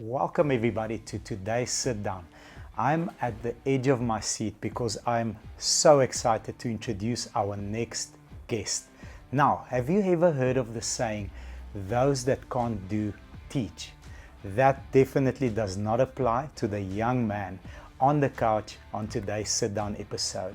Welcome everybody to today's sit down. I'm at the edge of my seat because I'm so excited to introduce our next guest. Now, have you ever heard of the saying, those that can't do, teach? That definitely does not apply to the young man on the couch on today's sit down episode.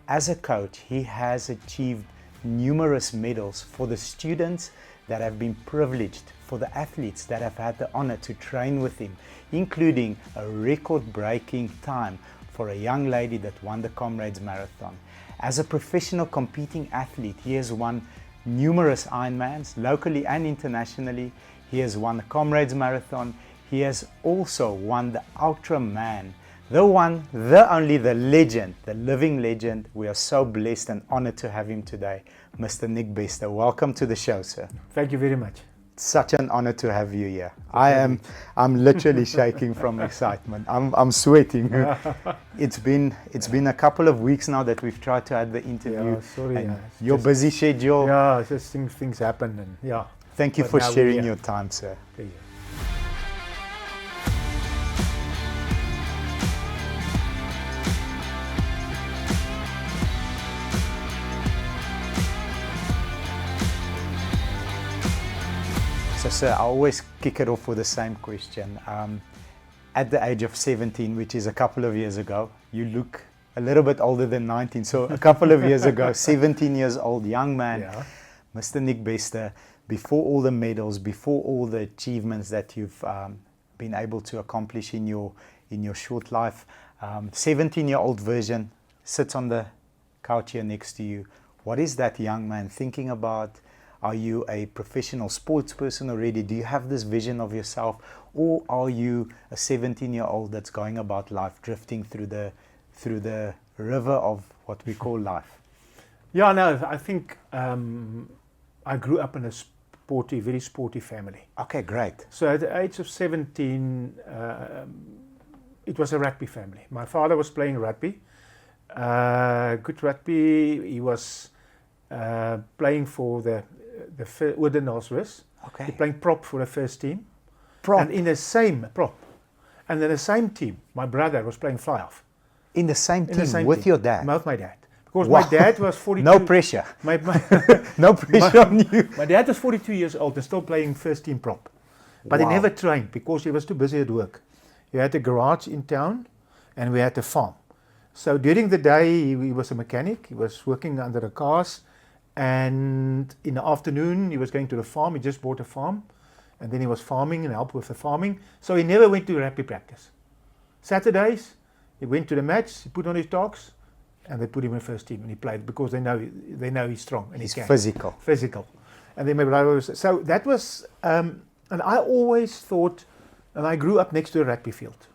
As a coach, he has achieved numerous medals for the students that have been privileged, for the athletes that have had the honor to train with him, including a record-breaking time for a young lady that won the Comrades Marathon. As a professional competing athlete, he has won numerous Ironmans, locally and internationally. He has won the Comrades Marathon. He has also won the Ultraman. The one, the only, the legend, the living legend. We are so blessed and honored to have him today, Mr. Nick Bester. Welcome to the show, sir. Thank you very much. Such an honor to have you here. I'm literally shaking from excitement. I'm sweating. It's been a couple of weeks now that we've tried to have the interview. Yeah, sorry. And your busy schedule. Yeah, just things happen, and yeah. Thank you for sharing your time, sir. Thank you. So, sir, I always kick it off with the same question. At the age of 17, which is a couple of years ago, you look a little bit older than 19. So a couple of years ago, 17 years old, young man, Yeah. Mr. Nick Bester, before all the medals, before all the achievements that you've been able to accomplish in your short life, 17-year-old version sits on the couch here next to you. What is that young man thinking about? Are you a professional sports person already? Do you have this vision of yourself? Or are you a 17-year-old that's going about life, drifting through the river of what we call life? Yeah, no, I think I grew up in a very sporty family. Okay, great. So at the age of 17, it was a rugby family. My father was playing rugby, good rugby. He was playing for the Oudenaardsrus. Okay. He playing prop for the first team. Prop. And in the same prop. And in the same team, my brother was playing fly-off. In the same In the team same with team. your dad? With my dad. Because Wow. my dad was 42. No pressure. My No pressure on you. my dad was 42 years old and still playing first team prop. But Wow. he never trained because he was too busy at work. He had a garage in town and we had a farm. So during the day he was a mechanic. He was working under the cars. And in the afternoon he was going to the farm. He just bought a farm. And then he was farming and helped with the farming. So he never went to rugby practice. Saturdays he went to the match. He put on his togs. And they put him in first team and he played because they know he's strong and He's he can. physical. And then my brother was, so that was, and I always thought, and I grew up next to a rugby field.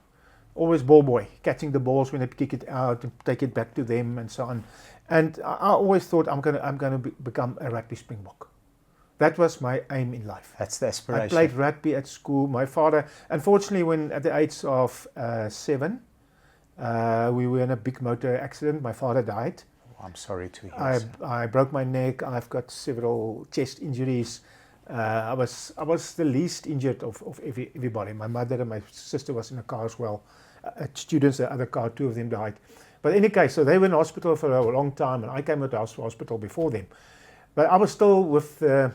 Always ball boy, catching the balls when they kick it out and take it back to them and so on. And I always thought I'm gonna become a rugby springbok. That was my aim in life. That's the aspiration. I played rugby at school. My father, unfortunately, when at the age of 7, we were in a big motor accident. My father died. Oh, I'm sorry to hear. Sir. I broke my neck. I've got several chest injuries. I was the least injured of everybody. My mother and my sister was in a car as well. Students, the other car, 2 of them died. But in any case, so they were in hospital for a long time, and I came out of hospital before them. But I was still with the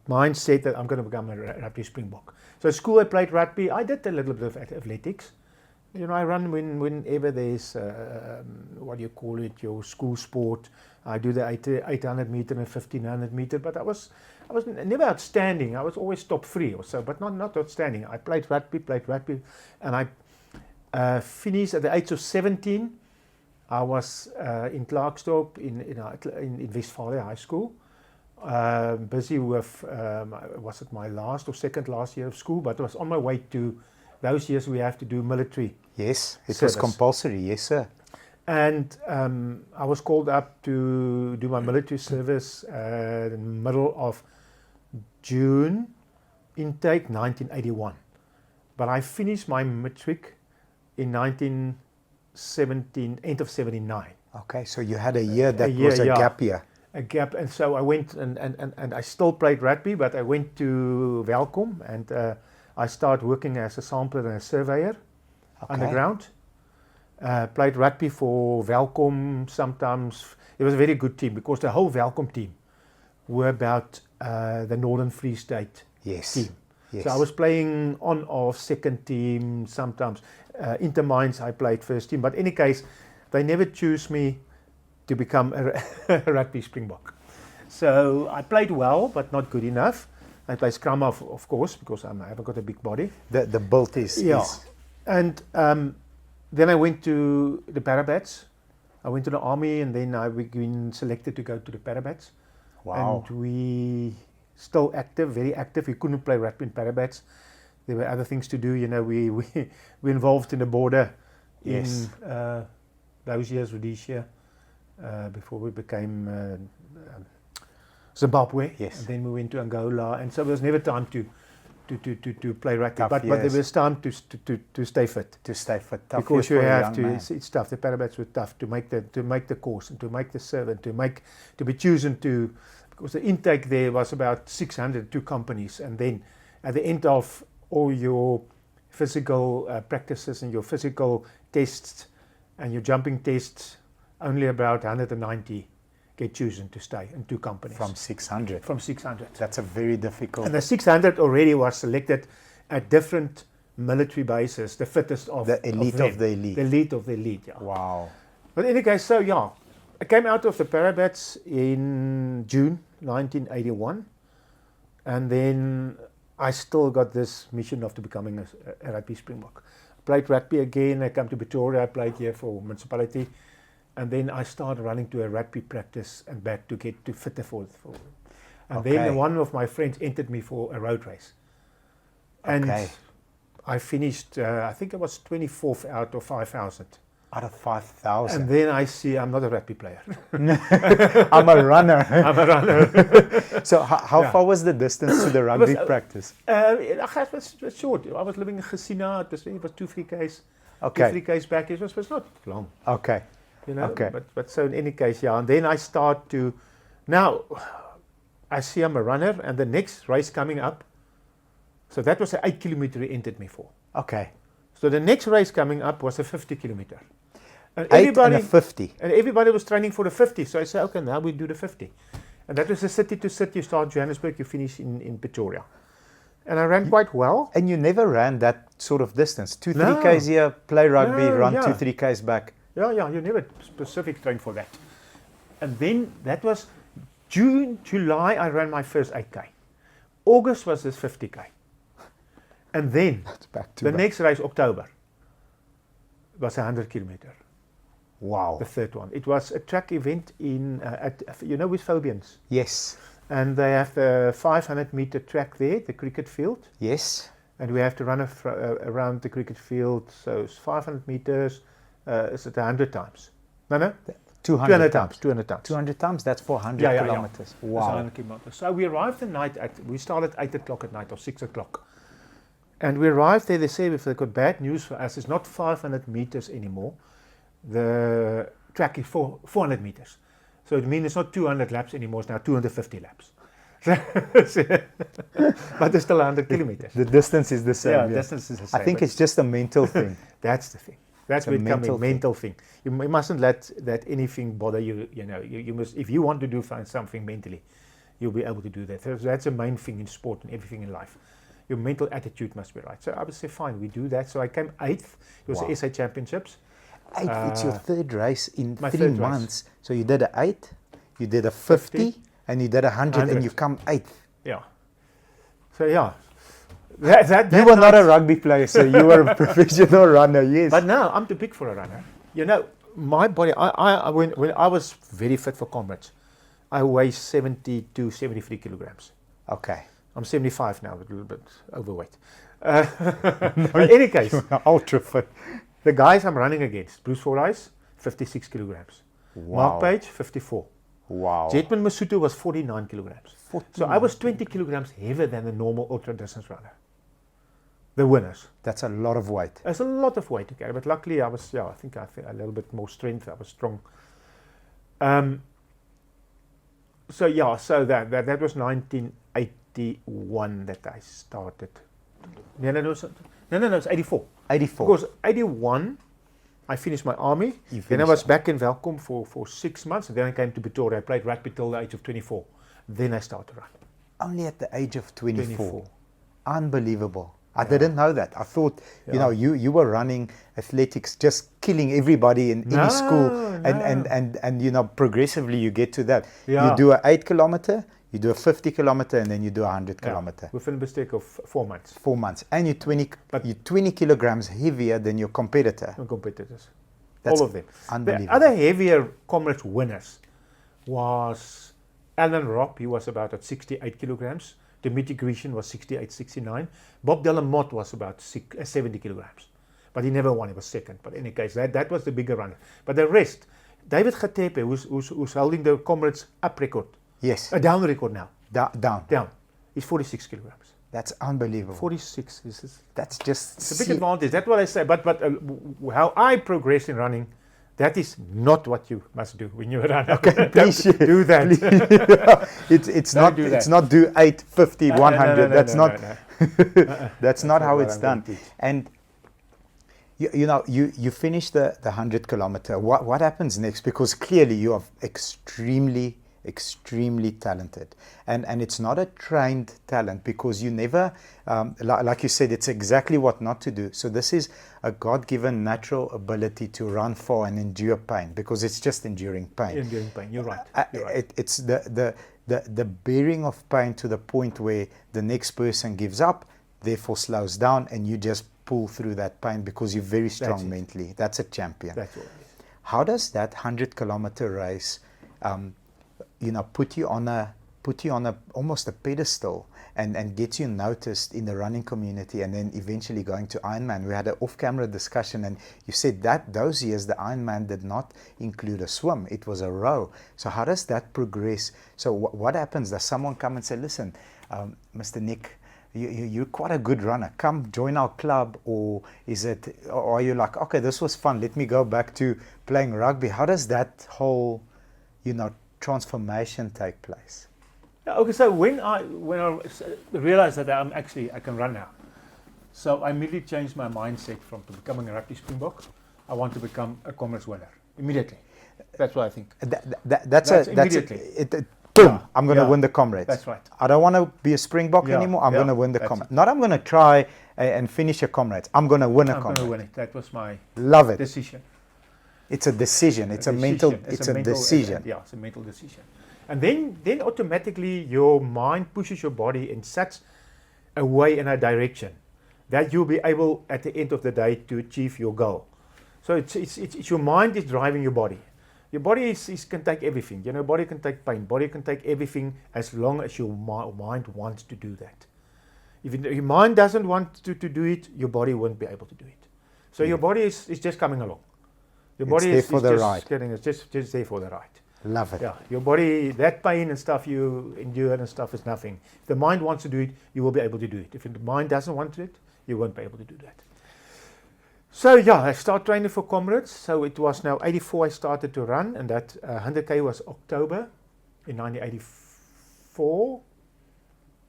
mindset that I'm going to become a rugby springbok. So at school I played rugby. I did a little bit of athletics. You know, I run whenever there's, what do you call it, your school sport. I do the 800 meter and 1500 meter, but I was never outstanding. I was always top 3 or so, but not outstanding. I played rugby, and I finished at the age of 17. I was in Klerksdorp in Westphalia High School. Busy with, was it my last or second last year of school, but I was on my way to those years we have to do military. Yes, it service. was compulsory. Yes, sir. And I was called up to do my military service in the middle of June, intake 1981. But I finished my matric in 1917, end of 79. Okay, so you had a year that year, was a yeah. gap year. A gap, and so I went and I still played rugby, but I went to Welcome and I started working as a sampler and a surveyor Okay. underground. Played rugby for Welcome sometimes. It was a very good team because the whole Welcome team were about the Northern Free State Yes. team. Yes. So I was playing on off second team sometimes. Intermines I played first team. But in any case, they never choose me to become a rugby Springbok. So I played well, but not good enough. I played scrum of course, because I haven't got a big body. The build is. Yeah. is- And then I went to the Parabats. I went to the army, and then I been selected to go to the Parabats. Wow. And we still active, very active. We couldn't play rugby in Parabats. There were other things to do. You know, we involved in the border Yes. in those years, Rhodesia, before we became Zimbabwe. Yes. And then we went to Angola, and so there was never time to play rugby. Tough But there years. was time to stay fit. To stay fit. Tough Because years you for a have young to, man. it's tough. The Parabats were tough to make the course and to make the serve and to be chosen to, because the intake there was about 600, 2 companies, and then at the end of all your physical practices and your physical tests and your jumping tests, only about 190 get chosen to stay in 2 companies. From 600. From 600. That's a very difficult. And the 600 already was selected at different military bases, the fittest of The elite them. of the elite. The elite of the elite, yeah. Wow. But in any case, so yeah, I came out of the Parabats in June 1981, and then I still got this mission of to becoming a rugby Springbok. Played rugby again. I came to Pretoria. I played here for municipality, and then I started running to a rugby practice and back to get to fitter for. And Okay. then one of my friends entered me for a road race, and Okay. I finished. I think I was 24th out of 5,000. Out of 5,000. And then I see I'm not a rugby player. I'm a runner. I'm a runner. So how Yeah. far was the distance to the rugby practice? It was short. I was living in Gesina. It was 2-3 k's. Okay. 2-3 k's back. It was not long. Okay. You know. Okay. But so in any case, yeah. And then I start to. Now, I see I'm a runner, and the next race coming up. So that was an 8 kilometer he entered me for. Okay. So the next race coming up was a 50 kilometer. And 8 and a 50. And everybody was training for the 50. So I said, okay, now we do the 50. And that was a city to city. You start Johannesburg, you finish in Pretoria. And I ran quite well. And you never ran that sort of distance. 2-3 No. k's here, play rugby, No, run yeah. 2-3 k's back. Yeah, you never specific train for that. And then that was June, July, I ran my first 8K. August was this 50K. And then It's back to the back. next race, October, was 100 kilometer. Wow. The third one. It was a track event in, with Fabians. Yes. And they have the 500 meter track there, the cricket field. Yes. And we have to run around the cricket field. So it's 500 meters. Is it 100 times? No. 200 times. 200 times. 200 times, that's 400 Yeah. kilometers. That's Wow. 100 kilometers. So we arrived the night we started at 8 o'clock at night or 6 o'clock. And we arrived there, they say if they've got bad news for us, it's not 500 meters anymore. The track is 400 meters. So it means it's not 200 laps anymore, it's now 250 laps. But it's still 100 kilometers. The distance is the same. Yeah, yeah. distance is the same. I think but it's just a mental thing. that's the thing. That's It's a where it comes mental in, mental thing. You mustn't let that anything bother you. You know, you must, if you want to do something mentally, you'll be able to do that. So that's the main thing in sport and everything in life. Your mental attitude must be right. So I would say, fine, we do that. So I came 8th. It was Wow. the SA Championships. It's your third race in my 3 third race. months. So you did a 8, you did a 50, and you did a 100, 100. and you come 8th. Yeah. So yeah. That You were not a night- rugby player, so you were a professional runner, yes. But now I'm too big for a runner. You know, my body. When I was very fit for Comrades, I weigh 72, 73 kilograms. Okay. I'm 75 now, but a little bit overweight. But in any case, Ultra fit. the guys I'm running against, Bryce Fordyce, 56 kilograms. Wow. Mark Page, 54. Wow. Jetman Masutu was 49 kilograms. 49. So I was 20 kilograms heavier than the normal ultra distance runner. The winners. That's a lot of weight. There's a lot of weight to carry, but luckily I was, I think I had a little bit more strength. I was strong. So that was 1981 that I started No, it's 84. 84. Because 81, I finished my army. You Then I finished was it. back in Welcome for 6 months, and then I came to Pretoria. I played rugby till the age of 24. Then I started to run. Only at the age of 24. 24. Unbelievable. I Yeah. didn't know that. I thought, you Yeah. know, you were running athletics, just killing everybody in any school. And you know, progressively you get to that. Yeah. You do a 8 kilometer, you do a 50 kilometer, and then you do a 100 Yeah. kilometer. Within a mistake of 4 months. 4 months. And you're 20 kilograms heavier than your competitor. No competitors. That's All of them. unbelievable. The other heavier Comrades winners was Alan Robb. He was about at 68 kilograms. Dimitri Grecian was 68, 69. Bob Delamotte was about 70 kilograms. But he never won. He was second. But in any case, that was the bigger runner. But the rest, David Gatepe, who's holding the Comrades up record. Yes. A down record now. Down. Down. He's 46 kilograms. That's unbelievable. 46 That's just it's a big advantage. That's what I say. But how I progress in running, that is not what you must do when you run. Okay, please do that. It's Don't not do that. it's not do 8, 50, 100. That's not no. that's not how what it's I'm going done. to teach. And you know, you finish the 100 kilometer. What happens next? Because clearly you are extremely talented, and it's not a trained talent, because you never like you said, it's exactly what not to do. So this is a God-given natural ability to run far and endure pain, because it's just enduring pain. Enduring pain. You're right. You're right. It's the bearing of pain to the point where the next person gives up, therefore slows down, and you just pull through that pain because you're very strong That's it. mentally. That's a champion. That's all it is. How does that 100-kilometer race, you know, put you on a almost a pedestal and gets you noticed in the running community, and then eventually going to Ironman? We had an off-camera discussion, and you said that those years the Ironman did not include a swim; it was a row. So how does that progress? So what happens? Does someone come and say, "Listen, Mr. Nick, you're quite a good runner. Come join our club," or are you like, "Okay, this was fun. Let me go back to playing rugby"? How does that whole, you know, transformation take place? Yeah, okay, so when I realized that I can run now, so I immediately changed my mindset from becoming a rugby Springbok. I want to become a Comrades winner immediately. That's what I think. That's immediately. Boom! Yeah, I'm going to yeah, win the Comrades. that's right. I don't want to be a Springbok Yeah, anymore. I'm yeah, going to win the that's Comrades. Not I'm going to try and finish a Comrades. I'm going to win a I'm going to Comrades. win it. That was my Love it. decision. It's a decision. It's a mental. It's a decision. Yeah, it's a mental decision. And then automatically your mind pushes your body in such a way, in a direction, that you'll be able at the end of the day to achieve your goal. So it's your mind is driving your body. Your body can take everything. You know, body can take pain. Body can take everything as long as your mind wants to do that. If your mind doesn't want to do it, your body won't be able to do it. So your body is just coming along. Your body It's there for the ride. It's just there for the ride. Love it. Yeah, your body, that pain and stuff you endure and stuff is nothing. If the mind wants to do it, you will be able to do it. If the mind doesn't want it, you won't be able to do that. So yeah, I started training for Comrades. So it was now 84 I started to run, and that 100k was October in 1984.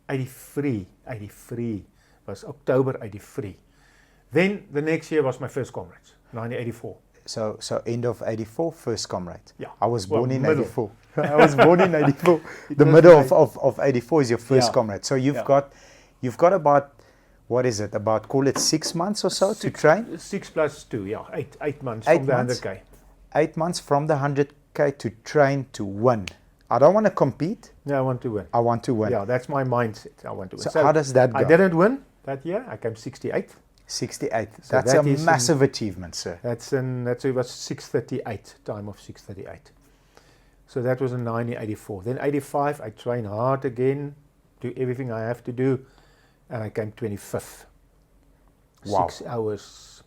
83 was October 83. Then the next year was my first Comrades, 1984. So end of 84, first Comrade. Yeah. I was born in middle. 84. I was born in 84. The was middle like- of 84 is your first Yeah. Comrade. So you've Yeah. got about, what is it? About, call it 6 months or so to train? 6 plus 2, yeah, 8 months 8 from the months? 100k. 8 months from the 100k to train to win. I don't want to compete. Yeah, I want to win. I want to win. Yeah, that's my mindset. I want to win. So how does that go? I didn't win that year. I came 68th. 68. So That's that a is massive achievement, sir. It was 6:38, time of 6:38. So that was in 1984. Then 85, I trained hard again, do everything I have to do, and I came 25th. Wow. 6 hours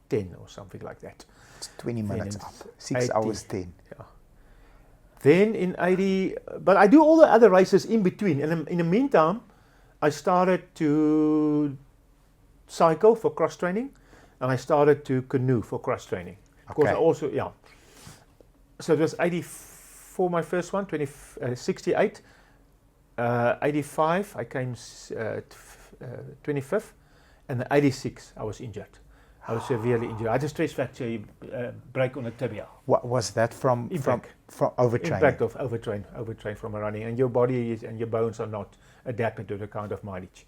10 or something like that. It's 20 minutes in up. 6 80. hours 10. Yeah. Then in 80, but I do all the other races in between. And in the meantime, I started to cycle for cross training, and I started to canoe for cross training. Because Okay. I also, yeah. So it was 84 my first one, 68. 85 I came 25th. And in 86, I was injured. I was severely injured. I had a stress fracture, break on the tibia. What was that from? Impact. From overtraining? Impact of overtrain from running. And your body and your bones are not adapted to the kind of mileage.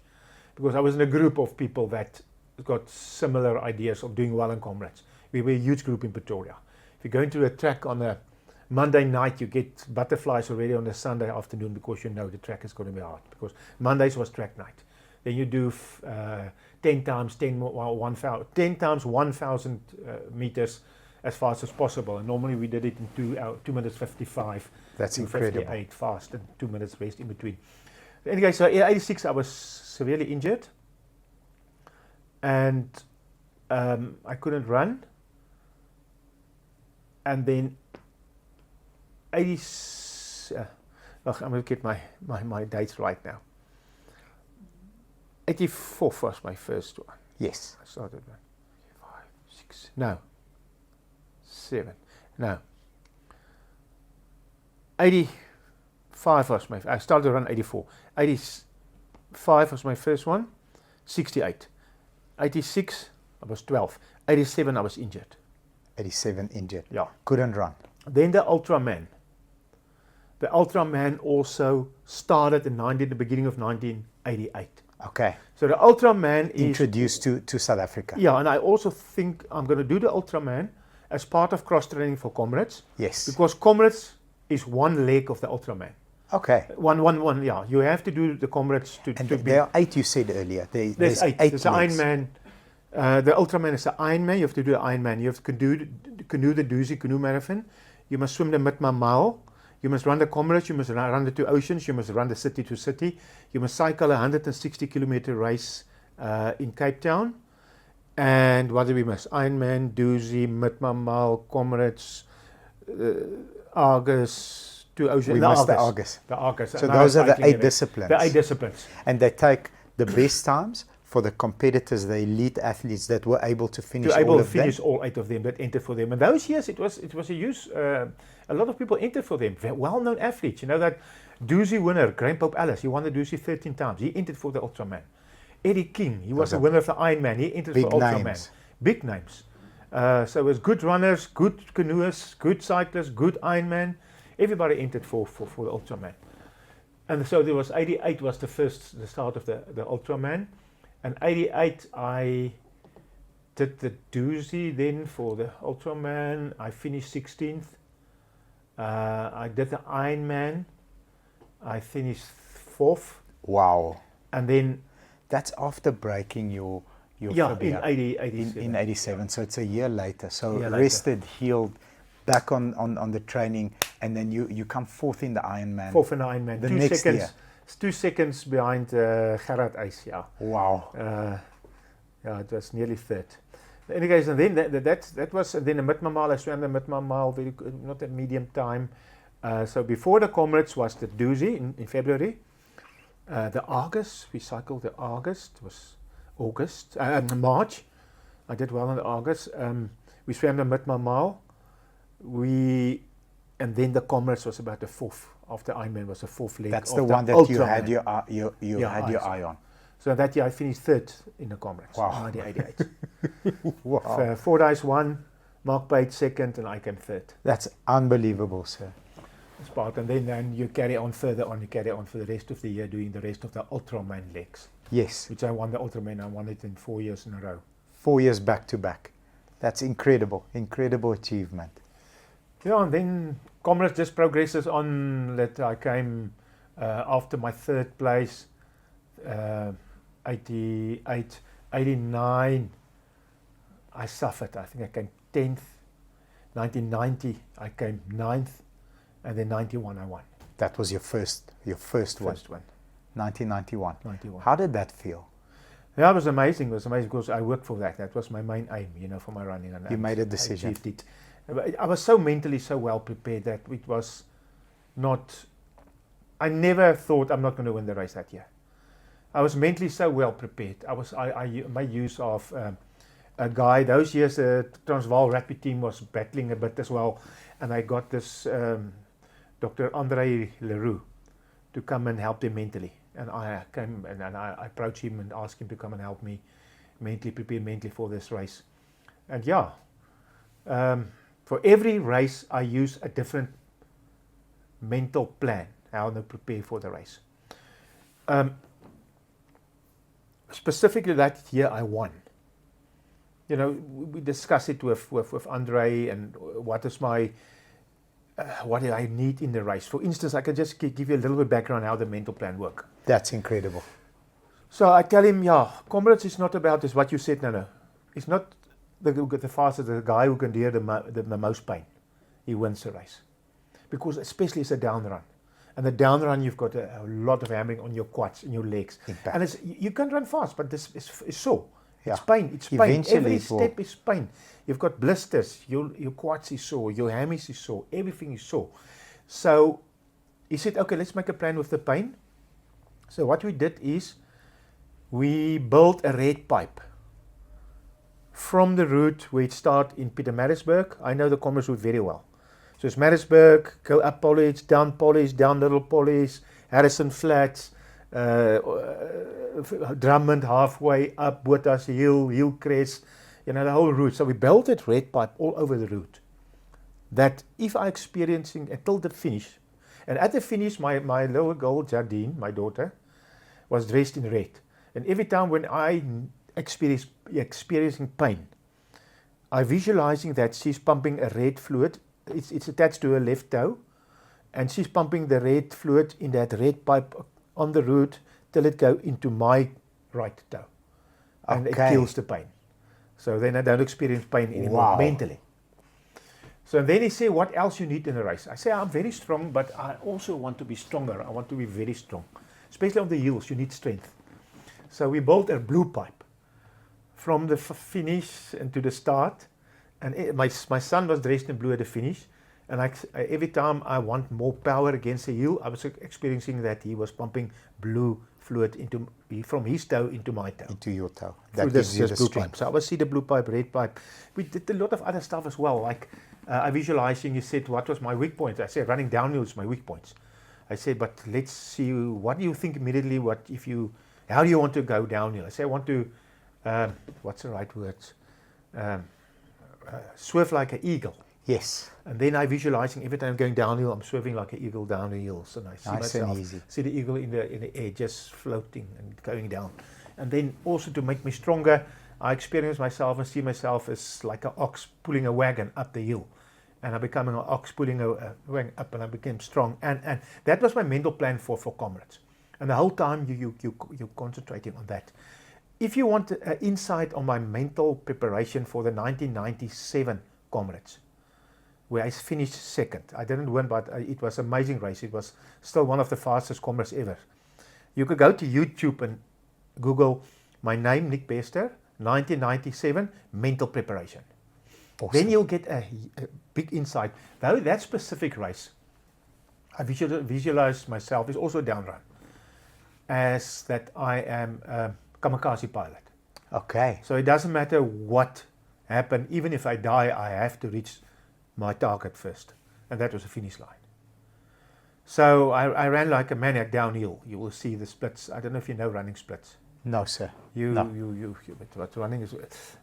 Because I was in a group of people that got similar ideas of doing well in Comrades. We were a huge group in Pretoria. If you go into a track on a Monday night, you get butterflies already on a Sunday afternoon because you know the track is going to be hard. Because Mondays was track night. Then you do 10 times 1,000 meters as fast as possible. And normally we did it in 2 minutes 55. That's incredible. 58 fast and 2 minutes rest in between. Anyway, so in 86 I was severely injured. And I couldn't run. And then I'm going to get my dates right now. 84 was my first one. Yes. I started 5, 6, no, 7, no. 85 was I started to run 84. 85 was my first one, 68. 86, I was 12. 87, I was injured. 87 injured. Yeah. Couldn't run. Then the Ultraman. The Ultraman also started in the beginning of 1988. Okay. So the Ultraman is introduced to South Africa. Yeah, and I also think I'm going to do the Ultraman as part of cross training for Comrades. Yes. Because Comrades is one leg of the Ultraman. Okay. One. Yeah, you have to do the Comrades to And be. there are 8 you said earlier. There's 8. There's the Ironman. The Ultraman is the Ironman. You have to do the Ironman. You have to do the Doozy Canoe Marathon. You must swim the Mitma Mile. You must run the Comrades, you must run the 2 oceans, you must run the city to city. You must cycle a 160-kilometer race in Cape Town. And what do we miss? Ironman, Doozy, Mitma Mile, Comrades, Argus, 2 oceans. We missed the Argus. The Argus. So those are the 8 disciplines. The 8 disciplines. And they take the best times for the competitors, the elite athletes that were able to finish all 8 of them that entered for them. And those years it was a use. A lot of people entered for them. Well-known athletes. You know that Doozy winner, Graham Pope Ellis. He won the Doozy 13 times. He entered for the Ultraman. Eddie King. He was the winner of the Ironman. He entered for Ultraman. Big names. So it was good runners, good canoeists, good cyclists, good Ironman. Everybody entered for the Ultraman. And so there was 88 was the start of the Ultraman. And 88, I did the Doozy then for the Ultraman. I finished 16th. I did the Ironman. I finished 4th. Wow. And then... That's after breaking your phobia. In 87. So it's a year later. So rested, healed, back on the training. And then you come 4th in the Ironman. 4th in the Ironman. The next year. 2 seconds behind Gerard Eys, yeah. Wow. Yeah, it was nearly 3rd. Anyways, and then that was, and then the Mitma Mile, I swam the Mitma Mile, very good, not a medium time. So before the Comrades was the Doozy in February. The Argus, we cycled the August, it was March. I did well in the August. We swam the Mitma Mile. And then the Comrades was about the 4th. After Ironman was the 4th leg. That's the one that you had your eye on. So that year I finished 3rd in the Comrades. Wow. 1988. Wow. Fordyce won, Mark Pate 2nd, and I came 3rd. That's unbelievable, sir. That's part, and then you carry on further on. You carry on for the rest of the year doing the rest of the Ultraman legs. Yes. Which I won the Ultraman. I won it in 4 years in a row. 4 years back to back. That's incredible. Incredible achievement. Yeah, and then Comrades just progresses on. That I came after my 3rd place, 88, 89. I suffered. I think I came 10th. 1990, I came 9th, and then 91 I won. That was your first one. First one. 1991. 91. How did that feel? Yeah, it was amazing. It was amazing because I worked for that. That was my main aim, for my running. And you made a decision. I achieved it. I was so mentally so well prepared that it was not. I never thought I'm not going to win the race that year. I was mentally so well prepared. I made use of a guy. Those years, the Transvaal rugby team was battling a bit as well, and I got this Dr. Andre Leroux to come and help them mentally. And I came and I approached him and asked him to come and help me prepare mentally for this race. And for every race, I use a different mental plan, how to prepare for the race. Specifically that year I won. You know, we discussed it with Andre and what is what do I need in the race. For instance, I can just give you a little bit of background how the mental plan works. That's incredible. So I tell him, Comrades is not about this, what you said, no. It's not the fastest, the guy who can bear the most pain. He wins the race. Because especially it's a down run. And the down run, you've got a lot of hammering on your quads and your legs. Impact. And you can run fast, but this is sore. Yeah. It's pain. It's pain. Eventually Every step is pain. You've got blisters. Your quads is sore. Your hammies is sore. Everything is sore. So he said, okay, let's make a plan with the pain. So what we did is we built a red pipe from the route where it starts in Pietermaritzburg. I know the Comrades route very well. So it's Maritzburg, go up Polish, down Little Polish, Harrison Flats, Drummond halfway, up Botha's Hill, Hillcrest, you know, the whole route. So we built that red pipe all over the route. That if I'm experiencing until the finish, and at the finish, my little girl, Jardine, my daughter, was dressed in red. And every time when I experiencing pain, I'm visualizing that she's pumping a red fluid. It's attached to her left toe, and she's pumping the red fluid in that red pipe on the route till it goes into my right toe. And it kills the pain. So then I don't experience pain anymore mentally. So then he said, what else you need in a race? I say, I'm very strong, but I also want to be stronger. I want to be very strong. Especially on the heels, you need strength. So we built a blue pipe from the finish and to the start. And my son was dressed in blue at the finish. And every time I want more power against the heel, I was experiencing that he was pumping blue fluid from his toe into my toe. Into your toe. That gives you the blue pipe. So I would see the blue pipe, red pipe. We did a lot of other stuff as well. Like I visualizing, you said, what was my weak point? I said, running downhill is my weak points. I said, but let's see, what do you think immediately? How do you want to go downhill? I say, I want to, what's the right words? Swerve like an eagle. Yes. And then I visualizing every time I'm going downhill, I'm swerving like an eagle down the hills, and I see myself, see the eagle in the air, just floating and going down. And then also to make me stronger, I experience myself and see myself as like an ox pulling a wagon up the hill, and I'm becoming an ox pulling a wagon up, and I became strong. And that was my mental plan for Comrades. And the whole time you're concentrating on that. If you want an insight on my mental preparation for the 1997 Comrades, where I finished second. I didn't win, but it was an amazing race. It was still one of the fastest Comrades ever. You could go to YouTube and Google my name, Nick Bester, 1997 mental preparation. Awesome. Then you'll get a big insight. Though that specific race, I visualized myself is also a down run, as that I am a kamikaze pilot. Okay. So it doesn't matter what happened. Even if I die, I have to reach my target first, and that was a finish line. So I ran like a maniac downhill. You will see the splits. I don't know if you know running splits. No, sir. But running is.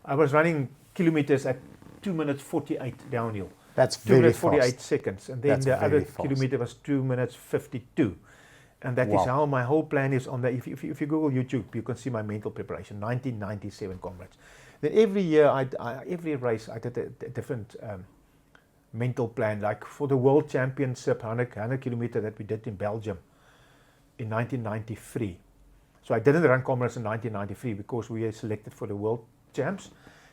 I was running kilometers at 2 minutes 48 downhill. That's 2 very minutes 48 fast. seconds, and then the other kilometer was 2 minutes 52. And that is how my whole plan is on the. If you Google YouTube, you can see my mental preparation. 1997 Comrades. Then every year, every race, I did a different mental plan. Like for the World Championship, 100 kilometer that we did in Belgium in 1993. So I didn't run Comrades in 1993 because we were selected for the World Champs,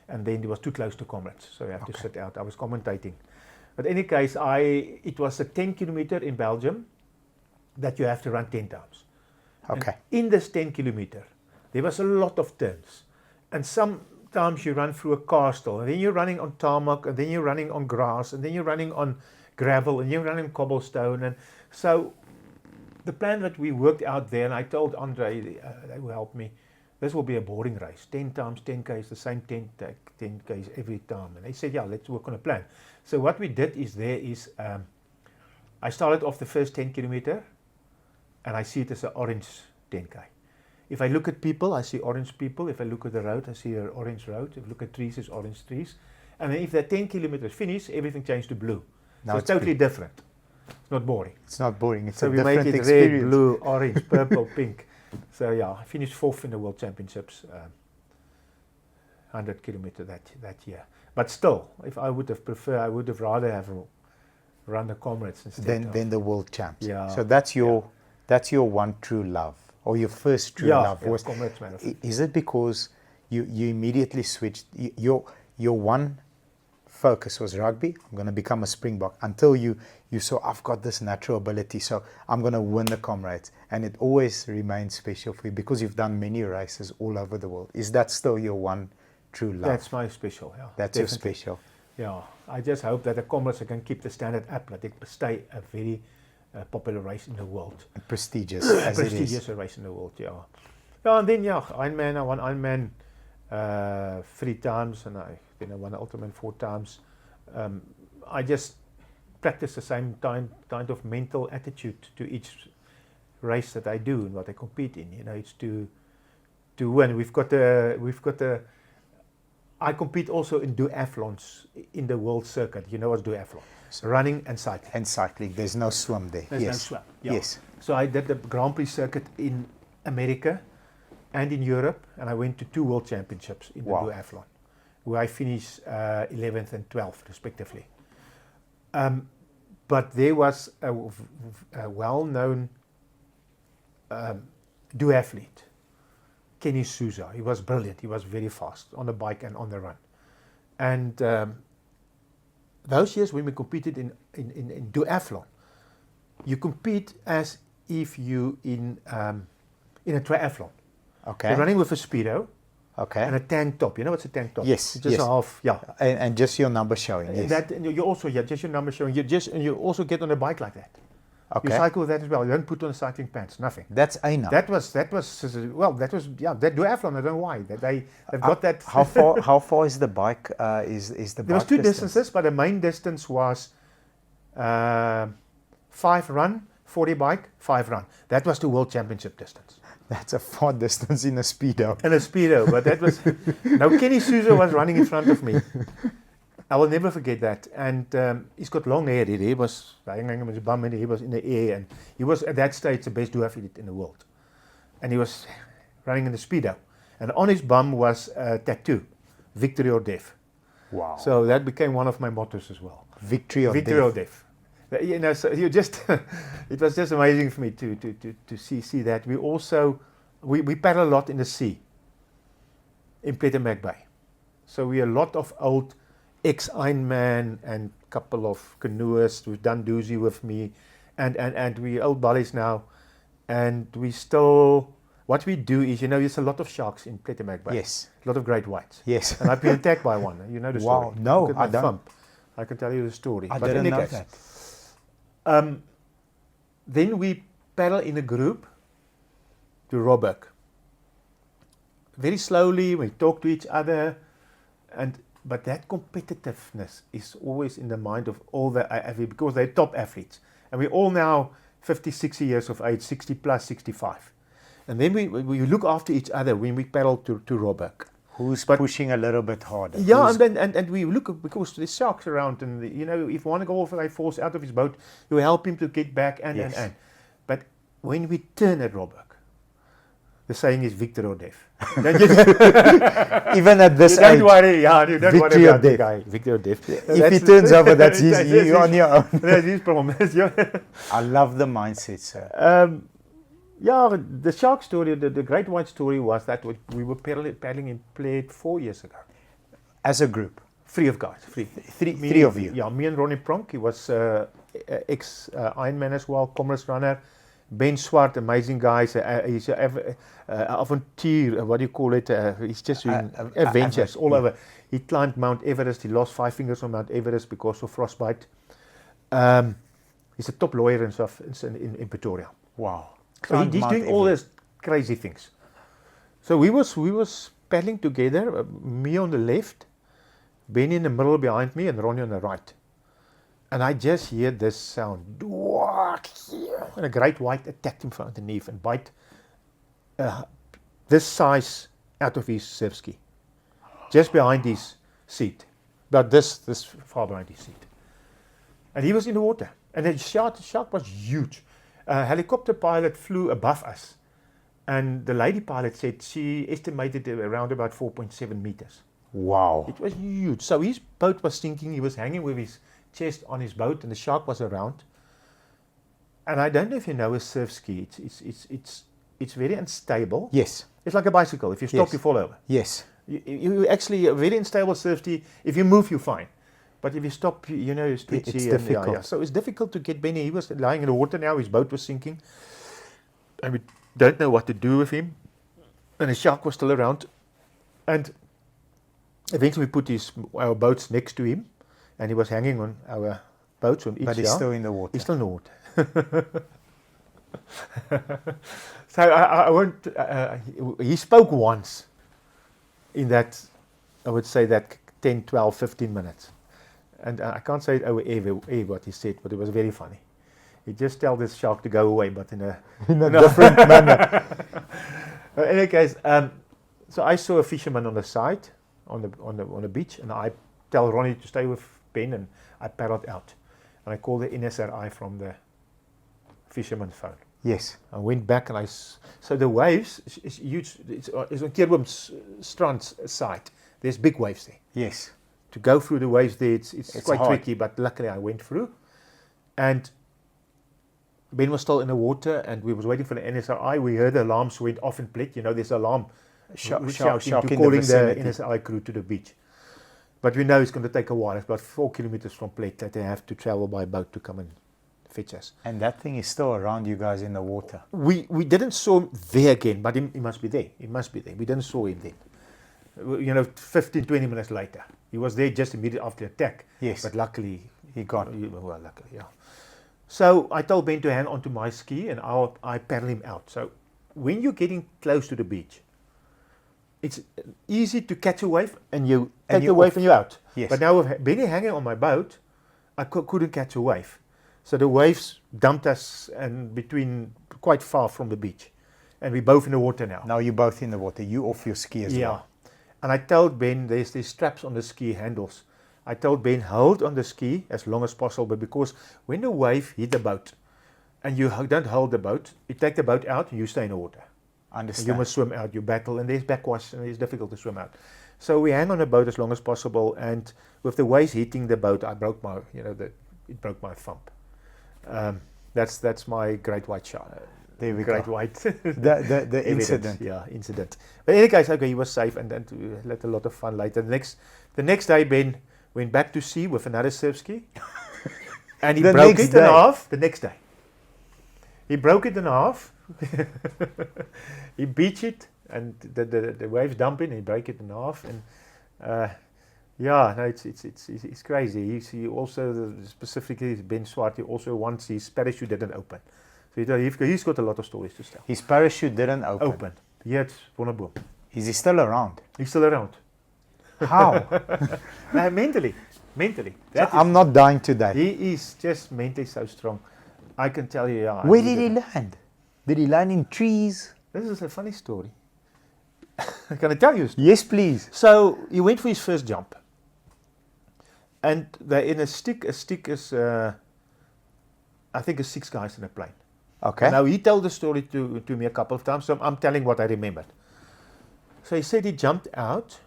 and then it was too close to Comrades, so you have to sit out. I was commentating. But in any case, it was a 10 kilometer in Belgium that you have to run 10 times. Okay. And in this 10 kilometer, there was a lot of turns. And sometimes you run through a castle, and then you're running on tarmac, and then you're running on grass, and then you're running on gravel, and you're running cobblestone. And so the plan that we worked out there, and I told Andre, they will help me, this will be a boring race. 10 times 10K is the same 10Ks every time. And they said, yeah, let's work on a plan. So what we did is I started off the first 10 kilometer, and I see it as an orange 10K. If I look at people, I see orange people. If I look at the road, I see an orange road. If I look at trees, it's orange trees. And then if the 10 kilometers finish, everything changed to blue. Now So it's totally blue. different. It's not boring. It's not boring. It's So a we make different it experience. red, blue, orange, purple, pink. So yeah, I finished 4th in the World Championships, 100 kilometer that year. But still, if I would have preferred, I would have rather have run the Comrades instead. Than the world champs. Yeah. So that's your one true love, or your first true love was. Comrades Marathon. Is it because you immediately switched your one focus was rugby? I'm going to become a Springbok, until you saw, I've got this natural ability, so I'm going to win the Comrades, and it always remains special for you because you've done many races all over the world. Is that still your one true love? That's my special. Yeah, That's definitely. your special. Yeah, I just hope that the Comrades can keep the standard up, that it stay a very popular race in the world. And prestigious as it is. Prestigious race in the world, yeah. Yeah, and then Ironman, I won Ironman 3 times, and I won the Ultimate 4 times. I just practice the same kind of mental attitude to each race that I do and what I compete in. It's to win. We've got the. I compete also in duathlons in the world circuit. You know what's duathlon? Running and cycling. And cycling. There's no swim there. There's no Yes. swim. Yeah. Yes. So I did the Grand Prix circuit in America and in Europe, and I went to 2 world championships in the Wow. duathlon, where I finished 11th and 12th respectively. But there was a well-known duathlete, Kenny Souza. He was brilliant. He was very fast on the bike and on the run. And those years when we competed in duathlon, you compete as if you in a triathlon. Okay. You're running with a speedo Okay. and a tank top. You know what's a tank top? Yes, It's just yes. a half. Yeah. And just your number showing. Yes. That and you also just your number showing. You also get on a bike like that. Okay. You cycle with that as well. You don't put on cycling pants. Nothing. That's Aina. That was that duathlon. I don't know why they've got that. How far is the bike? Is the There was bike 2 distance? distances, but the main distance was 5 run, 40 bike, 5 run. That was the world championship distance. That's a far distance in a speedo. And a speedo, but that was now Kenny Souza was running in front of me. I will never forget that. And he's got long hair. His hair was hanging his bum, and he was in the air, and he was at that stage the best duathlete in the world. And he was running in the speedo, and on his bum was a tattoo, "Victory or Death." Wow. So that became one of my mottos as well. Victory or Victory or death. death. So you just it was just amazing for me to see that. We also we paddle a lot in the sea in Plettenberg Bay. So we a lot of old ex-Ironman and couple of canoeists. We've done doozy with me, and we old buddies now, and we still. What we do is, there's a lot of sharks in Plettenberg Bay. Yes. A lot of great whites. Yes. And I've been attacked by one. You know the story. Wow. No, Look at my I don't. thumb. I can tell you the story. I But didn't in know any case, then we paddle in a group to Roebuck. Very slowly, we talk to each other, but that competitiveness is always in the mind of all the athletes, because they're top athletes. And we're all now 50, 60 years of age, 60 plus, 65. And then we look after each other when we paddle to Roebuck. Who's pushing a little bit harder? Yeah, Who's- and we look, because there's sharks around, and if one goes falls out of his boat, you help him to get back, Yes. and. But when we turn at Roebuck, the saying is victor or death. Then you Even at this don't age, worry, you don't victory worry or about the death. guy, victor or death. if he turns over, that's you on your own. That's his problem. I love the mindset, sir. Yeah, the shark story, the great white story was that we were paddling in Plate 4 years ago. As a group, 3 of guys, 3. three of you. Yeah, me and Ronnie Pronk, he was ex-Ironman as well, Comrades runner. Ben Swart, amazing guy, he's an avontuur, what do you call it? He's just doing adventures all over. He climbed Mount Everest, he lost 5 fingers on Mount Everest because of frostbite. He's a top lawyer and stuff in Pretoria. Wow. So he's doing all these crazy things. So we was paddling together, me on the left, Ben in the middle behind me, and Ronnie on the right. And I just hear this sound, and a great white attacked him from underneath and bite this size out of his surf ski, just behind his seat, but this far behind his seat. And he was in the water, and the shark was huge. A helicopter pilot flew above us, and the lady pilot said she estimated it around about 4.7 meters. Wow. It was huge. So his boat was sinking. He was hanging with his chest on his boat, and the shark was around. And I don't know if you know a surf ski. It's very unstable. Yes. It's like a bicycle. If you stop, Yes. you fall over. Yes. You actually a very unstable surf ski. If you move, you're fine. But if you stop, you're twitchy. It's and, difficult. Yeah. So it's difficult to get Benny. He was lying in the water now. His boat was sinking. And we don't know what to do with him. And the shark was still around. And eventually we put our boats next to him. And he was hanging on our boats on each But he's side. still in the water. He's still in the water. So I won't. He spoke once in that, I would say that 10, 12, 15 minutes. And I can't say it over air what he said, but it was very funny. He just told this shark to go away, but in a different manner. in any case, so I saw a fisherman on the side, on the beach, and I tell Ronnie to stay with Ben, and I paddled out. And I called the NSRI from the fisherman's phone. Yes. I went back and so the waves is huge. It's on Keerboom's strand's side. There's big waves there. Yes. To go through the waves there, it's quite hard. tricky, but luckily I went through. And Ben was still in the water, and we was waiting for the NSRI. We heard the alarms went off in Plet. There's alarm shouting Shark to in the calling the vicinity. NSRI crew to the beach. But we know it's going to take a while. It's about 4 kilometers from Plet that they have to travel by boat to come and fetch us. And that thing is still around you guys in the water. We didn't saw him there again, but he must be there. He must be there. We didn't saw him then. 15, 20 minutes later. He was there just immediately after the attack. Yes. But luckily, He got. well, luckily, yeah. So I told Ben to hang onto my ski, and I paddle him out. So when you're getting close to the beach, it's easy to catch a wave, and you take the wave and you're out. Yes. But now with Benny hanging on my boat, I couldn't catch a wave. So the waves dumped us and between quite far from the beach. And we're both in the water now. Now you're both in the water. You off your ski as well. And I told Ben, there's these straps on the ski handles. I told Ben, hold on the ski as long as possible, because when the wave hit the boat and you don't hold the boat, you take the boat out and you stay in the water. Understand. You must swim out, you battle, and there's backwash and it's difficult to swim out. So we hang on the boat as long as possible, and with the waves hitting the boat, I broke my, it broke my thumb. That's my great white shark. There we Great go. white. The incident. Yeah, incident. But in any case, okay, he was safe, and we had a lot of fun later. The next day, Ben went back to sea with another surf ski, and he The broke next it in day? half. The next day, he broke it in half. He beached it, and the waves dump in. He broke it in half, and it's crazy. He also specifically Ben Swart. He also once his parachute didn't open. So he's got a lot of stories to tell. His parachute didn't open. Yeah, it's Wonderboom. Is he still around? He's still around. How? Mentally. I'm not dying today. He is just mentally so strong. I can tell you. Yeah, Where did he land? Did he land in trees? This is a funny story. Can I tell you a story? Yes, please. So he went for his first jump. And they're in a stick. A stick is, I think, it's 6 guys in a plane. Okay. Now, he told the story to me a couple of times, so I'm telling what I remembered. So he said he jumped out,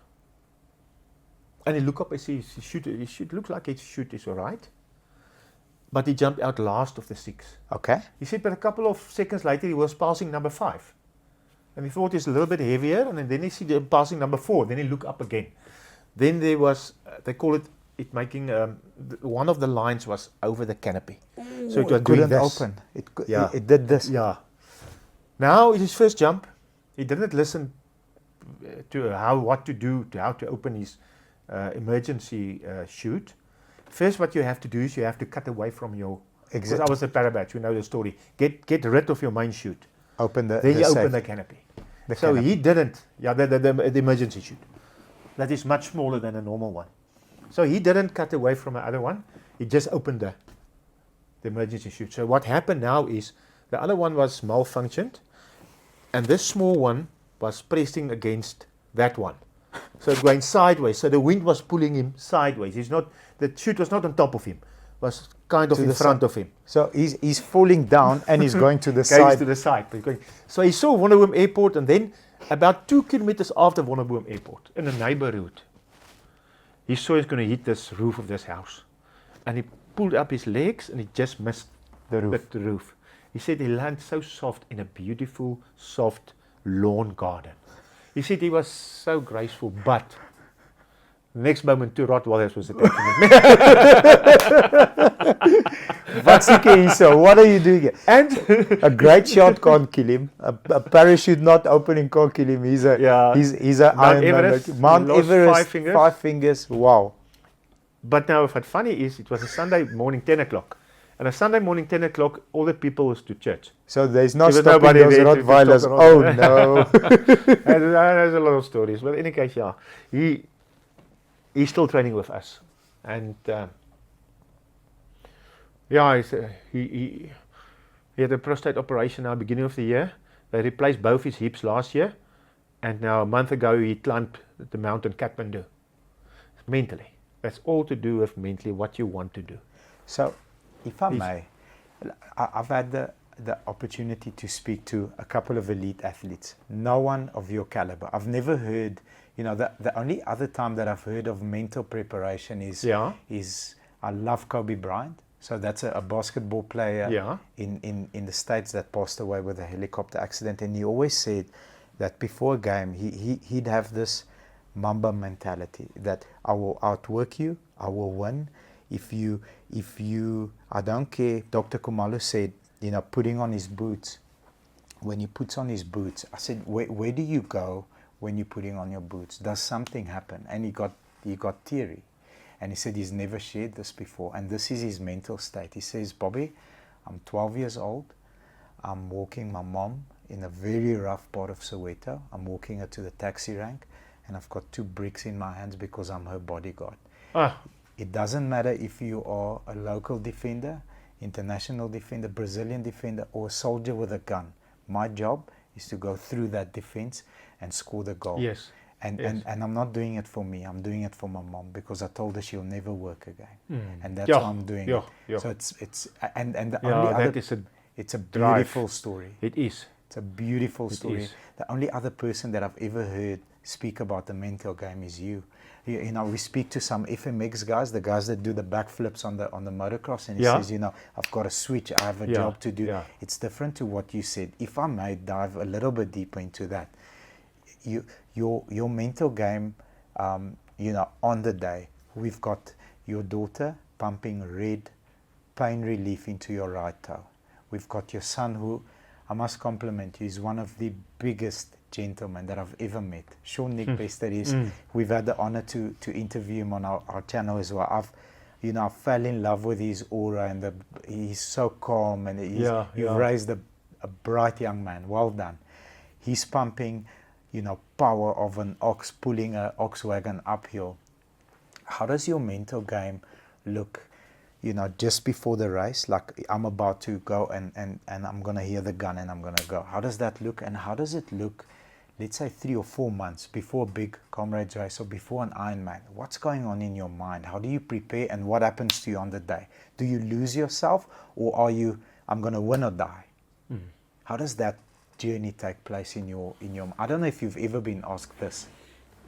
and he looked up and said, his chute looks like his chute is all right. But he jumped out last of the 6. Okay. He said, but a couple of seconds later, he was passing number 5. And he thought it's a little bit heavier, and then he see the passing number 4. Then he looked up again. Then there was, they call it making, one of the lines was over the canopy. So it was couldn't doing this. open. Yeah. It did this. Yeah. Now, in his first jump, he didn't listen to what to do, to how to open his emergency chute. First, what you have to do is you have to cut away from your. Because I was a parabat, you know the story. Get rid of your main chute. Open the. Then you safe. open the canopy. So canopy. he didn't. Yeah, the emergency chute. That is much smaller than a normal one. So he didn't cut away from the other one. He just opened the emergency chute. So what happened now is the other one was malfunctioned, and this small one was pressing against that one. So going sideways. So the wind was pulling him sideways. The chute was not on top of him. Was kind of in front of him. So he's falling down and he's going to the Goes side. to the side. So he saw Wonderboom Airport, and then about 2 kilometers after Wonderboom Airport, in a neighborhood, he saw he's going to hit this roof of this house. And he pulled up his legs and he just missed The roof. the roof. He said he landed so soft in a beautiful, soft lawn garden. He said he was so graceful, but next moment 2 Rottweilers was attacking him. What are you doing here? And a great shot can't kill him. A parachute not opening can't kill him. He's a Mount Everest. Mount Everest. 5 fingers. 5 fingers. Wow. But now what's funny is it was a Sunday morning 10 o'clock. And a Sunday morning 10 o'clock, all the people was to church. So there's no There was stopping nobody those there to Rottweilers. stop Oh the no. And there's a lot of stories. But in any case, yeah, he's still training with us. And he had a prostate operation now beginning of the year. They replaced both his hips last year. And now a month ago he climbed the mountain Kathmandu. Mentally. That's all to do with mentally what you want to do. So, if I may, I've had the opportunity to speak to a couple of elite athletes. No one of your caliber. I've never heard, the only other time that I've heard of mental preparation is I love Kobe Bryant. So that's a basketball player in the States that passed away with a helicopter accident. And he always said that before a game, he'd have this Mamba mentality that I will outwork you, I will win. If you, I don't care. Dr. Kumalo said, putting on his boots. When he puts on his boots, I said, where do you go when you're putting on your boots? Does something happen? And he got teary. And he said he's never shared this before. And this is his mental state. He says, Bobby, I'm 12 years old. I'm walking my mom in a very rough part of Soweto. I'm walking her to the taxi rank. And I've got 2 bricks in my hands because I'm her bodyguard. It doesn't matter if you are a local defender, international defender, Brazilian defender, or a soldier with a gun. My job is to go through that defense and score the goal. Yes. And I'm not doing it for me. I'm doing it for my mom because I told her she'll never work again. And that's why I'm doing it. So it's the only other, it's a beautiful story. It is. It's a beautiful story. The only other person that I've ever heard speak about the mental game is you. We speak to some FMX guys, the guys that do the backflips on the motocross, and he says, I've got to switch, I have a job to do. It's different to what you said. If I may dive a little bit deeper into that, your mental game, on the day, we've got your daughter pumping red pain relief into your right toe. We've got your son who, I must compliment you, is one of the biggest gentleman that I've ever met. Sean Nick Bester is. We've had the honor to interview him on our channel as well. I fell in love with his aura and he's so calm and you've raised a bright young man. Well done. He's pumping, power of an ox pulling an ox wagon uphill. How does your mental game look? Just before the race, like I'm about to go and I'm going to hear the gun and I'm going to go. How does that look? And how does it look, let's say 3 or 4 months before a big Comrades race or before an Ironman? What's going on in your mind? How do you prepare and what happens to you on the day? Do you lose yourself or are you, I'm going to win or die? How does that journey take place in your, I don't know if you've ever been asked this.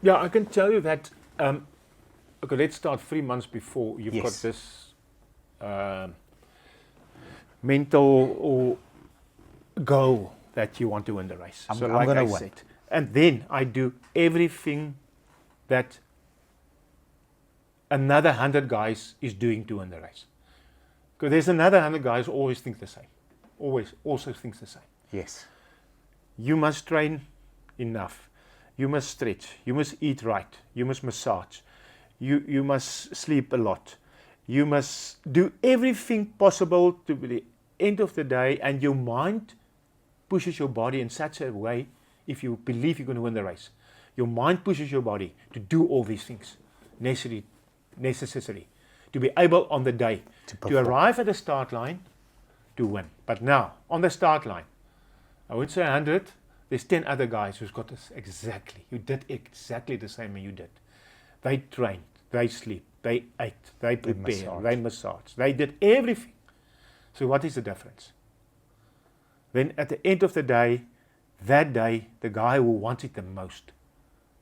Yeah, I can tell you that, okay, let's start 3 months before you've got this mental or goal that you want to win the race. I'm going to win. And then I do everything that another 100 guys is doing to win the race. Because there's another 100 guys who always think the same. Always also thinks the same. Yes. You must train enough. You must stretch. You must eat right. You must massage. You must sleep a lot. You must do everything possible to the end of the day, and your mind pushes your body in such a way, if you believe you're going to win the race, your mind pushes your body to do all these things necessary to be able on the day to arrive at the start line to win. But now, on the start line, I would say 100, There's 10 other guys who's got this exactly. You did exactly the same as you did. They trained, they sleep, they ate, they prepared, they massaged. They did everything. So what is the difference? Then at the end of the day, that day, the guy who wants it the most,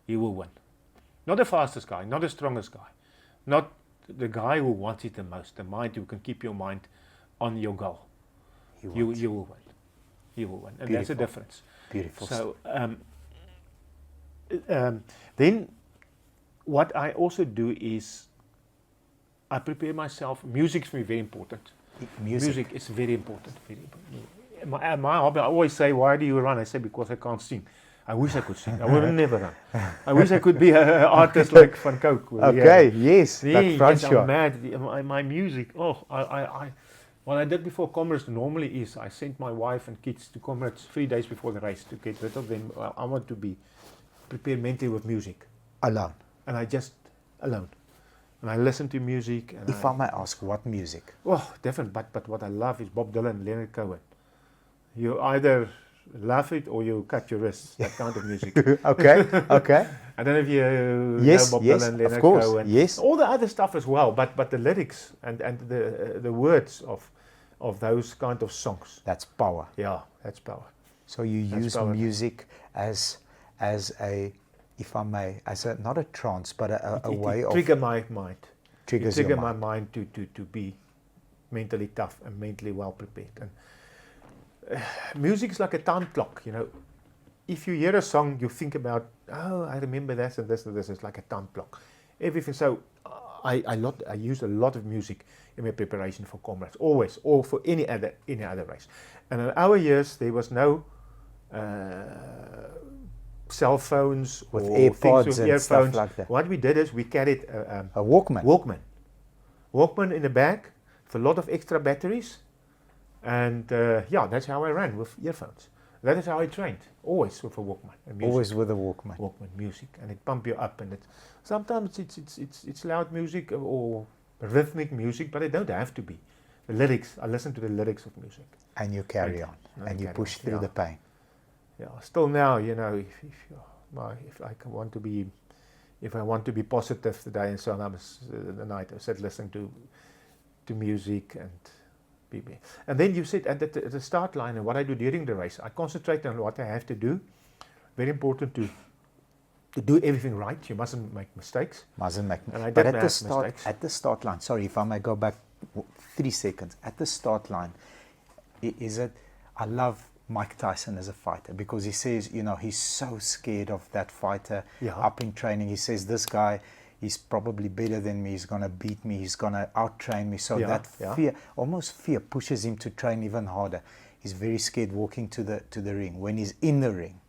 he will win. Not the fastest guy, not the strongest guy, not the guy who wants it the most, the mind who can keep your mind on your goal. You will win. You will win. And that's the difference. Beautiful. So then what I also do is I prepare myself. Music is for me very important. Music is very important. Very important. My hobby, I always say, why do you run? I say, because I can't sing. I wish I could sing. I would never run. I wish I could be an artist like Van Coke. Okay, yes. Yes, I'm mad. My music, what I did before Comrades normally is I sent my wife and kids to Comrades 3 days before the race to get rid of them. I want to be prepared mentally with music. Alone. And I just, alone. And I listen to music. And if I may ask, what music? Oh, different. But what I love is Bob Dylan, Leonard Cohen. You either love it or you cut your wrists, that kind of music. Okay. I don't know if you know Bob Dylan, Leonard Cohen. Yes. All the other stuff as well, but the lyrics and the words of those kind of songs. That's power. Yeah, that's power. So you use music as a, if I may, as a, not a trance, but a way of... Trigger my mind. Trigger my mind to be mentally tough and mentally well prepared. And music is like a time clock, you know. If you hear a song, you think about, oh, I remember this and this and this. It's like a time clock. Everything. So I use a lot of music in my preparation for Comrades, always, or for any other race. And in our years, there was no cell phones with or AirPods and earphones. Stuff like that. What we did is we carried a Walkman. Walkman in the bag with a lot of extra batteries. And that's how I ran, with earphones. That is how I trained, always with a Walkman. And music. Always with a Walkman. Walkman music, and it pump you up, and sometimes it's loud music or rhythmic music, but it don't have to be. The lyrics, I listen to the lyrics of music. And you carry on, and you push through the pain. Yeah, still now, you know, if I want to be positive today, and so on, the night I said listening to music and. And then you sit at the start line, and what I do during the race, I concentrate on what I have to do. Very important to do everything right. You mustn't make mistakes. Mustn't make mistakes. But at the start line, sorry if I may go back 3 seconds. At the start line, I love Mike Tyson as a fighter, because he says, you know, he's so scared of that fighter up in training. He says, this guy, he's probably better than me, he's going to beat me, he's going to out-train me. So that fear, almost fear, pushes him to train even harder. He's very scared walking to the ring. When he's in the ring,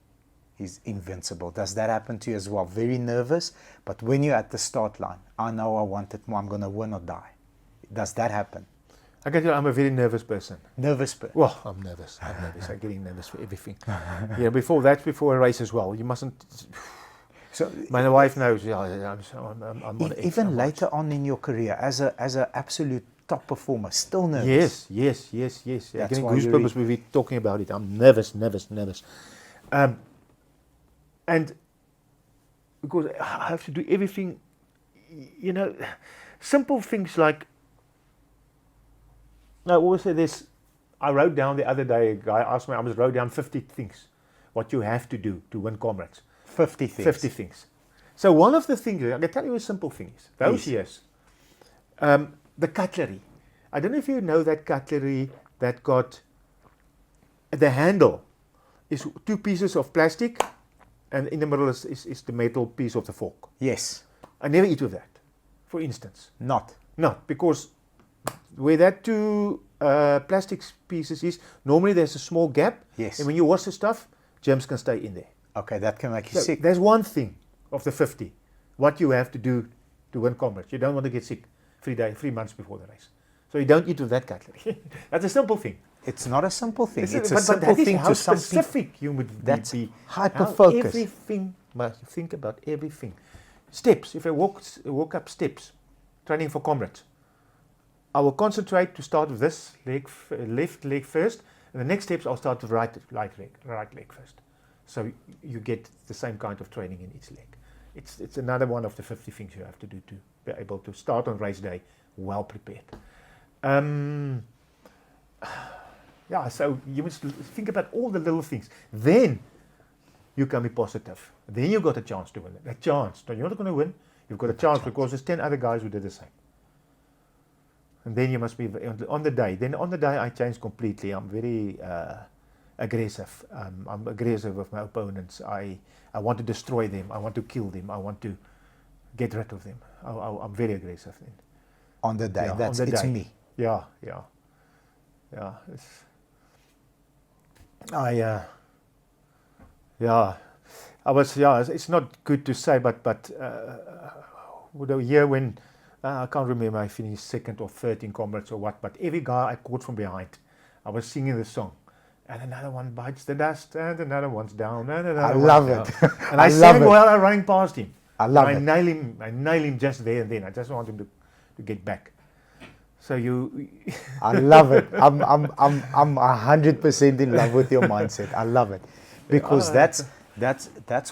he's invincible. Does that happen to you as well? Very nervous, but when you're at the start line, I know I want it more, I'm going to win or die. Does that happen? I can tell you, I'm a very nervous person. Well, I'm nervous. I'm getting nervous for everything. Before a race as well. You mustn't... So my wife knows. I'm on even later on in your career, as a absolute top performer, still nervous. Yes. That's getting goosebumps when we're talking about it. I'm nervous. And because I have to do everything, you know, simple things like. I always say this. I wrote down the other day. A guy asked me. I wrote down 50 things what you have to do to win Comrades. 50 things. So one of the things, I can tell you a simple thing is, those years, the cutlery. I don't know if you know that cutlery that got, the handle is 2 pieces of plastic, and in the middle is the metal piece of the fork. Yes. I never eat with that, for instance. No, because where that 2 plastic pieces is, normally there's a small gap. Yes. And when you wash the stuff, germs can stay in there. Okay, that can make you sick. There's one thing of the 50, what you have to do to win Comrades. You don't want to get sick 3 months before the race. So you don't eat with that cutlery. That's a simple thing. It's not a simple thing. It's a simple thing to some specific you would that's be. hyper-focused. Everything, must think about everything. Steps, if I walk up steps, training for Comrades, I will concentrate to start with this leg, left leg first, and the next steps I'll start with right leg first. so you get the same kind of training in each leg. It's another one of the 50 things you have to do to be able to start on race day well prepared. Yeah, so you must think about all the little things. Then you can be positive. Then you got a chance to win. A chance. No, you're not going to win. You've got a chance because there's 10 other guys who did the same. And then you must be on the day. Then on the day I changed completely. I'm very aggressive. I'm aggressive with my opponents. I want to destroy them. I want to kill them. I want to get rid of them. I'm very aggressive then. On the day, Yeah, it's me. Yeah. It's not good to say, but the year when I can't remember, I finished second or third in Comrades or what, but every guy I caught from behind, I was singing the song, and another one bites the dust, and another one's down, and another I one's love down. it. And I sang while I'm running past him. I love I it. nail him just there and then. I just want him to get back. So I love it. I'm 100% in love with your mindset. I love it because that's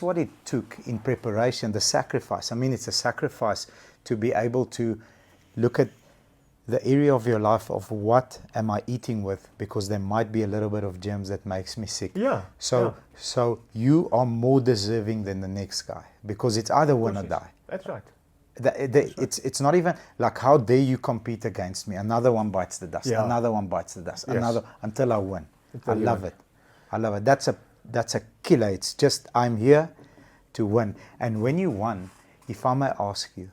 what it took in preparation. The sacrifice. I mean, it's a sacrifice to be able to look at the area of your life of what am I eating with, because there might be a little bit of germs that makes me sick. Yeah. So you are more deserving than the next guy, because it's either win or die. That's right. It's not even like, how dare you compete against me? Another one bites the dust. Yeah. Another one bites the dust. Yes. Another, until I win. Until I you love win. it. I love it. That's a killer. It's just, I'm here to win. And when you won, if I may ask you,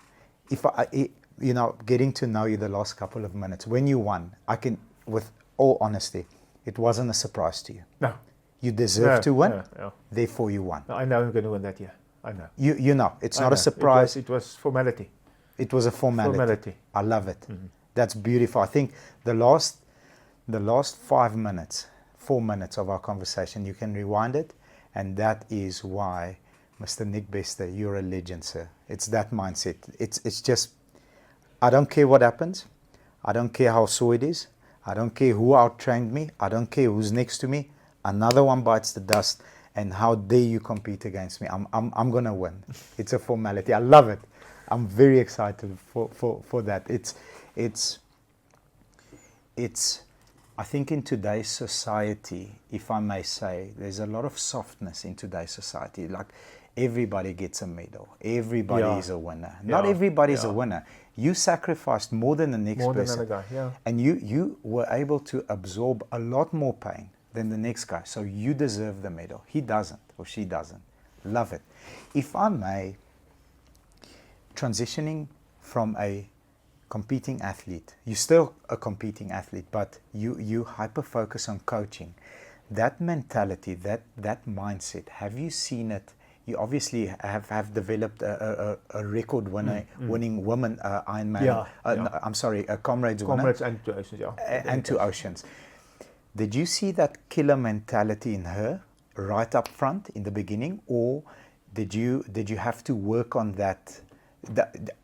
getting to know you the last couple of minutes, when you won, I can, with all honesty, it wasn't a surprise to you. No. You deserve to win. Yeah. Therefore you won. I know I'm going to win that year. I know. You know, it's I not know. a surprise. It was formality. It was a formality. I love it. Mm-hmm. That's beautiful. I think the last 4 minutes of our conversation, you can rewind it, and that is why, Mr. Nick Bester, you're a legend, sir. It's that mindset. It's just, I don't care what happens. I don't care how sore it is. I don't care who outtrained me. I don't care who's next to me. Another one bites the dust, and how dare you compete against me? I'm gonna win. It's a formality. I love it. I'm very excited for that. It's I think in today's society, if I may say, there's a lot of softness in today's society. Like, everybody gets a medal. Everybody is a winner. Not everybody is a winner. You sacrificed more than the next person. More than another guy, yeah. And you were able to absorb a lot more pain than the next guy. So you deserve the medal. He doesn't, or she doesn't. Love it. If I may, transitioning from a competing athlete, you're still a competing athlete, but you hyper focus on coaching. That mentality, that mindset, have you seen it? You obviously have developed a record winning woman Ironman. I'm sorry, a Comrades winner. Comrades and 2 Oceans, yeah. And 2 Oceans. Did you see that killer mentality in her right up front in the beginning, or did you have to work on that?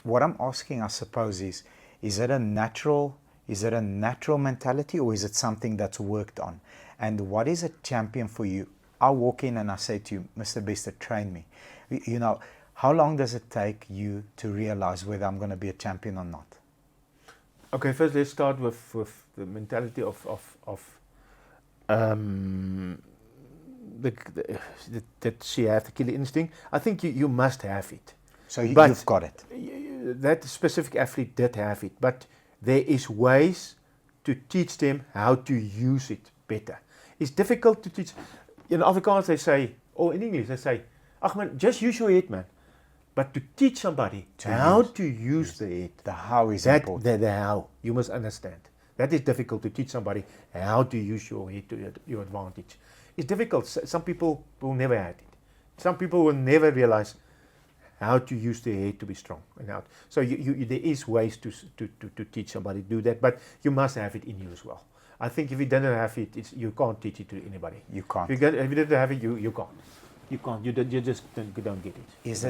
What I'm asking, I suppose, is it a natural mentality, or is it something that's worked on? And what is a champion for you? I walk in and I say to you, Mr. Bester, train me. How long does it take you to realize whether I'm going to be a champion or not? Okay, first let's start with the mentality of that she has the killer instinct. I think you must have it. So you've got it. That specific athlete did have it, but there is ways to teach them how to use it better. It's difficult to teach. In Afrikaans they say, or in English they say, "Ach man, just use your head, man." But to teach somebody how to use the head, the how is important. The how, you must understand. That is difficult to teach somebody how to use your head to your advantage. It's difficult. Some people will never have it. Some people will never realize how to use their head to be strong and out. So there is ways to teach somebody to do that, but you must have it in you as well. I think if you don't have it, you can't teach it to anybody. You can't. If you don't have it, you can't. You can't. You just don't get it. Is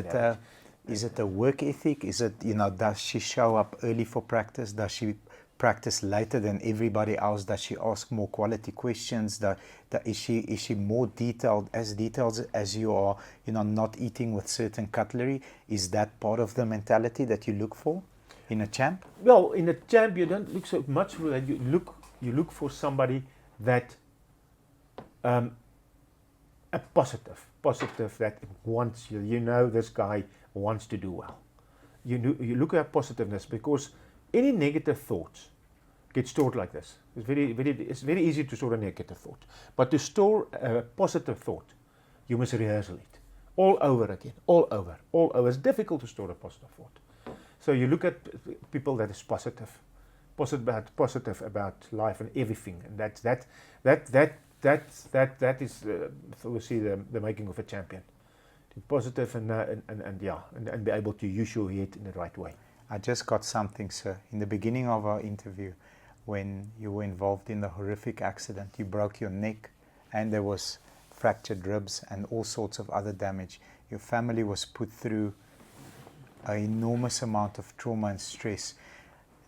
it a work ethic? Is it, does she show up early for practice? Does she practice later than everybody else? Does she ask more quality questions? Is she more detailed as you are, not eating with certain cutlery? Is that part of the mentality that you look for in a champ? Well, in a champ, you don't look so much for that. You look for somebody that a positive that wants this guy wants to do well. You look at positiveness, because any negative thoughts get stored like this. It's very easy to store a negative thought, but to store a positive thought, you must rehearsal it all over again, all over. It's difficult to store a positive thought. So you look at people that is positive about life and everything, and that is we see the making of a champion. To be positive and be able to use your head in the right way. I just got something, sir. In the beginning of our interview, when you were involved in the horrific accident, you broke your neck and there was fractured ribs and all sorts of other damage. Your family was put through an enormous amount of trauma and stress.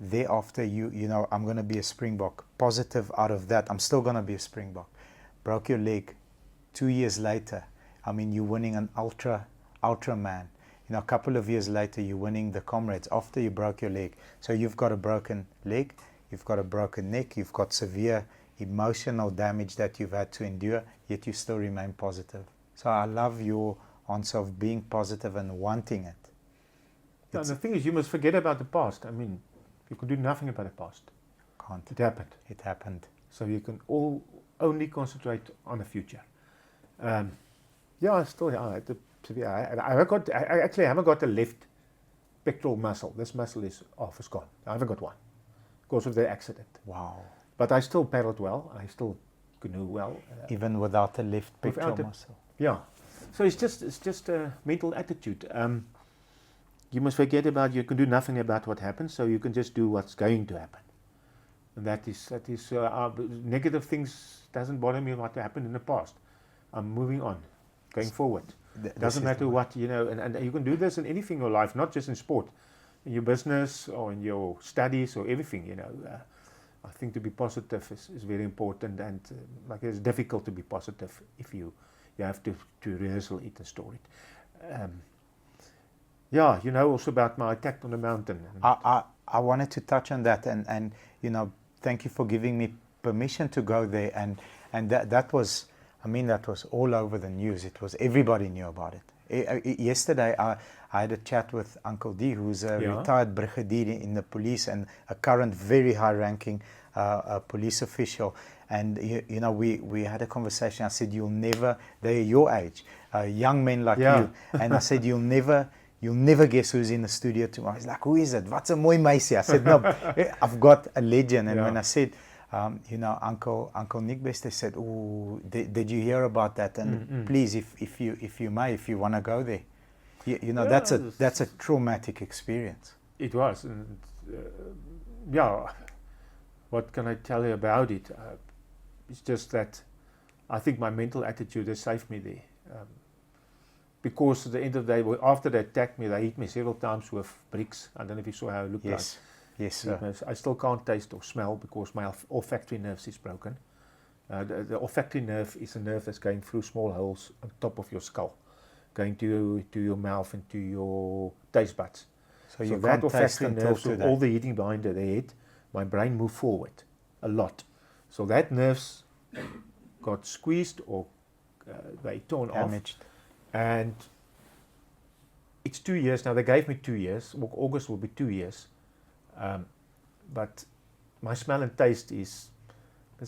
Thereafter, I'm going to be a Springbok. Positive out of that, I'm still going to be a Springbok. Broke your leg. 2 years later, you're winning an Ultraman. A couple of years later, you're winning the Comrades after you broke your leg. So you've got a broken leg, you've got a broken neck, you've got severe emotional damage that you've had to endure, yet you still remain positive. So I love your answer of being positive and wanting it. Yeah, the thing is, you must forget about the past. You can do nothing about the past. Can't. It happened. So you can only concentrate on the future. I actually haven't got the left pectoral muscle. This muscle is off, it's gone. I haven't got one because of the accident. Wow. But I still paddled well. I still canoe well. Even without the left pectoral muscle. Yeah. So it's just a mental attitude. You must forget about, you can do nothing about what happens, so you can just do what's going to happen. And that is negative things doesn't bother me what happened in the past. I'm moving on, going forward. Doesn't matter what, and you can do this in anything in your life, not just in sport, in your business or in your studies or everything, I think to be positive is very important, and it's difficult to be positive if you have to rehearsal it and store it. Also about my attack on the mountain. I wanted to touch on that, and thank you for giving me permission to go there, and that was all over the news. It was, everybody knew about it. Yesterday I had a chat with Uncle D, who's a retired brigadier in the police and a current very high-ranking police official, and we had a conversation. I said, they're your age, young men like you, and I said, you'll never guess who's in the studio tomorrow. He's like, who is it? What's a mooi meisie? I said, no, I've got a legend. And when I said, Uncle Nick Best, they said, oh, did you hear about that? And please, if you want to go there, that's a traumatic experience. It was, and what can I tell you about it? It's just that I think my mental attitude has saved me there. Because at the end of the day, after they attacked me, they hit me several times with bricks. I don't know if you saw how it looked like. Yes, sir. I still can't taste or smell because my olfactory nerve is broken. The olfactory nerve is a nerve that's going through small holes on top of your skull, going to your mouth and to your taste buds. So you that can't taste olfactory until nerve, today. all the heating behind the head, my brain moved forward a lot. So that nerves got squeezed or they torn Damaged. off. And it's 2 years now. They gave me 2 years. August will be 2 years. But my smell and taste is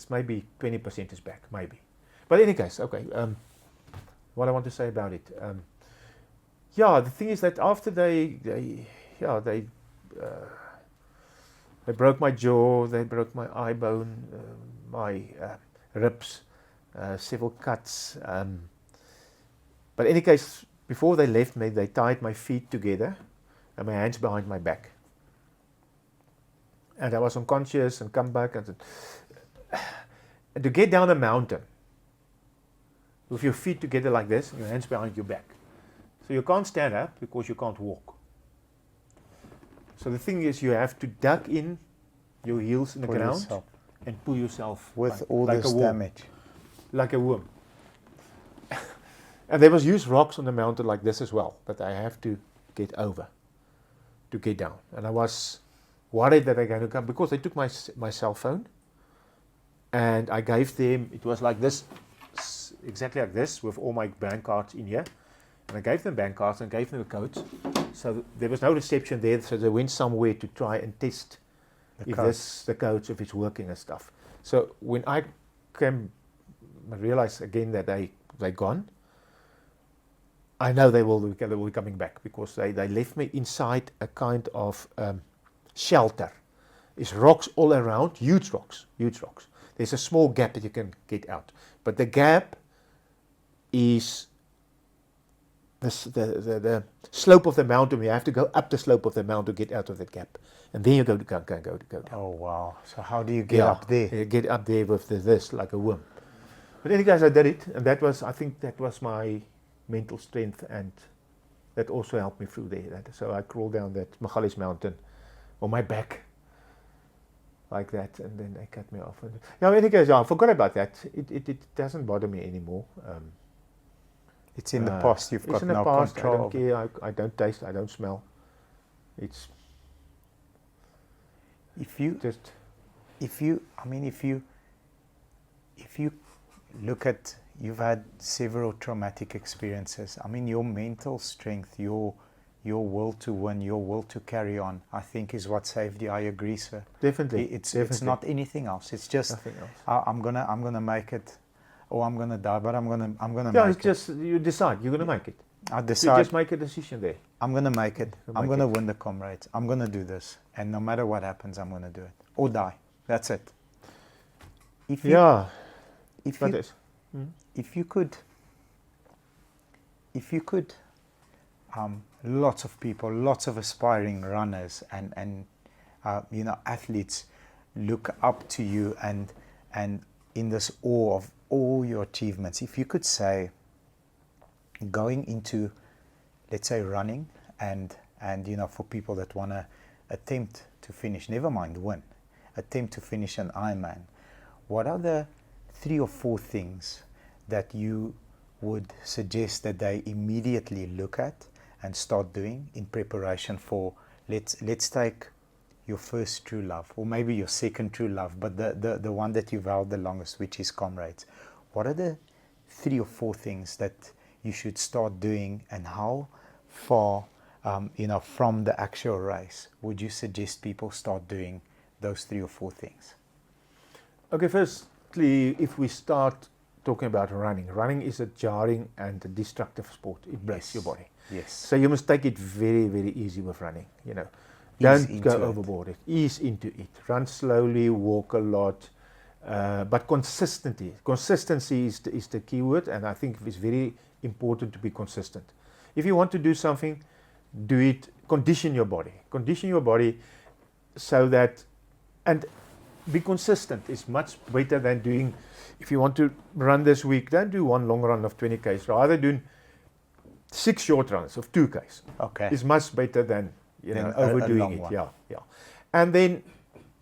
maybe 20% is back, maybe. But in any case, okay. What I want to say about it. The thing is that after they broke my jaw, they broke my eye bone, my ribs, several cuts. But in any case, before they left me, they tied my feet together and my hands behind my back. And I was unconscious and come back. And to get down a mountain with your feet together like this and your hands behind your back. So you can't stand up because you can't walk. So the thing is, you have to duck in your heels in the Pull ground yourself. and pull yourself With like, all like this a worm, damage. like a worm. And there was huge rocks on the mountain like this as well, that I have to get over to get down. And I was worried that they're going to come, because they took my cell phone, and I gave them, it was like this, exactly like this, with all my bank cards in here. And I gave them bank cards and gave them a code. So there was no reception there, so they went somewhere to try and test the codes, if it's working and stuff. So when I came, I realized again that they're gone. I know they will be coming back, because they left me inside a kind of shelter. There's rocks all around, huge rocks. There's a small gap that you can get out, but the gap is the slope of the mountain. You have to go up the slope of the mountain to get out of that gap, and then you go down. Oh wow! So how do you get up there? You get up there with this like a worm. But anyways, I did it, and I think that was my mental strength, and that also helped me through there. So I crawled down that Magalies mountain on my back like that, and then they cut me off. Anyways, I forgot about that. It doesn't bother me anymore. It's in the past. You've got no control. I don't care. I don't taste. I don't smell. It's if you look at, you've had several traumatic experiences. I mean, your mental strength, your will to win, your will to carry on, I think is what saved you. I agree, sir. Definitely. It's not anything else. It's just nothing else. I'm gonna make it, or I'm gonna die, but I'm gonna Yeah, make it's just you decide. You're gonna make it. I You decide. just make a decision there. I'm gonna make it. You I'm make gonna it. win the Comrades. I'm gonna do this, and no matter what happens, I'm gonna do it or die. That's it. If you, Yeah. if That you, is. if you could, lots of people, lots of aspiring runners and athletes look up to you and in this awe of all your achievements. If you could say, going into, let's say, running and for people that want to attempt to finish, never mind win, attempt to finish an Ironman, what are the 3 or 4 things that you would suggest that they immediately look at and start doing in preparation for, let's take your first true love, or maybe your second true love, but the one that you've held the longest, which is Comrades? What are the 3 or 4 things that you should start doing, and how far from the actual race would you suggest people start doing those 3 or 4 things? Okay, firstly, if we start talking about running is a jarring and a destructive sport. It breaks your body. Yes. So you must take it very, very easy with running. Ease Don't go into it. overboard. Ease into it. Run slowly, walk a lot, but consistency. Consistency is the key word, and I think it's very important to be consistent. If you want to do something, do it. Condition your body. Condition your body so that, and be consistent is much better than doing. If you want to run this week, don't do one long run of 20 k's. Rather do 6 short runs of 2 k's. Okay. It's much better than a overdoing long it. one. Yeah. And then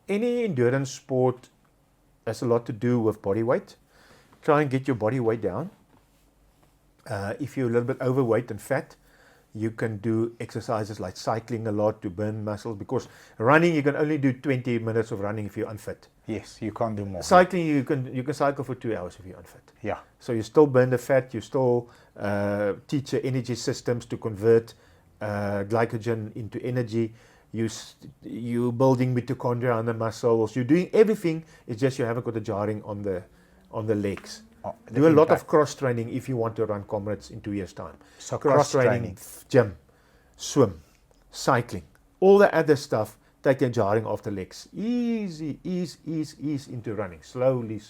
any endurance sport has a lot to do with body weight. Try and get your body weight down. If you're a little bit overweight and fat, you can do exercises like cycling a lot to burn muscles, because running, you can only do 20 minutes of running if you're unfit. Yes, you can't do more. Cycling, you can cycle for 2 hours if you're unfit. Yeah. So you still burn the fat, you still teach your energy systems to convert glycogen into energy. You're building mitochondria on the muscles. You're doing everything. It's just you haven't got the jarring on the legs. Do a lot of cross training if you want to run Comrades in 2 years' time. So cross training, gym, swim, cycling, all the other stuff. Take the jarring off the legs. Ease into running. Slowly,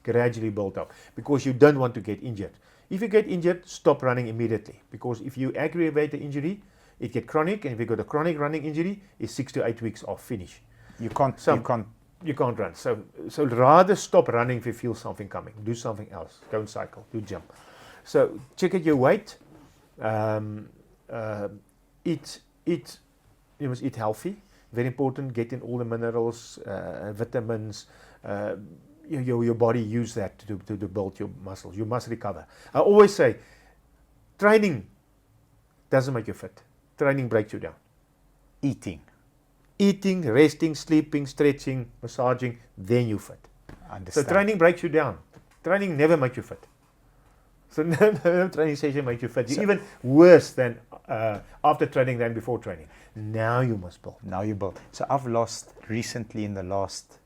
gradually build up. Because you don't want to get injured. If you get injured, stop running immediately. Because if you aggravate the injury, it gets chronic. And if you got a chronic running injury, it's 6 to 8 weeks off, finish. You can't run. So rather stop running if you feel something coming. Do something else. Don't cycle. Do gym. So check out your weight. Eat. You must eat healthy. very important, getting all the minerals, vitamins. Your body use that to build your muscles. You must recover. I always say, training doesn't make you fit. Training breaks you down. Eating, resting, sleeping, stretching, massaging, then you fit. Understand. So training breaks you down. Training never makes you fit. So no training session makes you fit. You're even worse than after training than before training. Now you must build. Now you build. So I've lost recently, in the last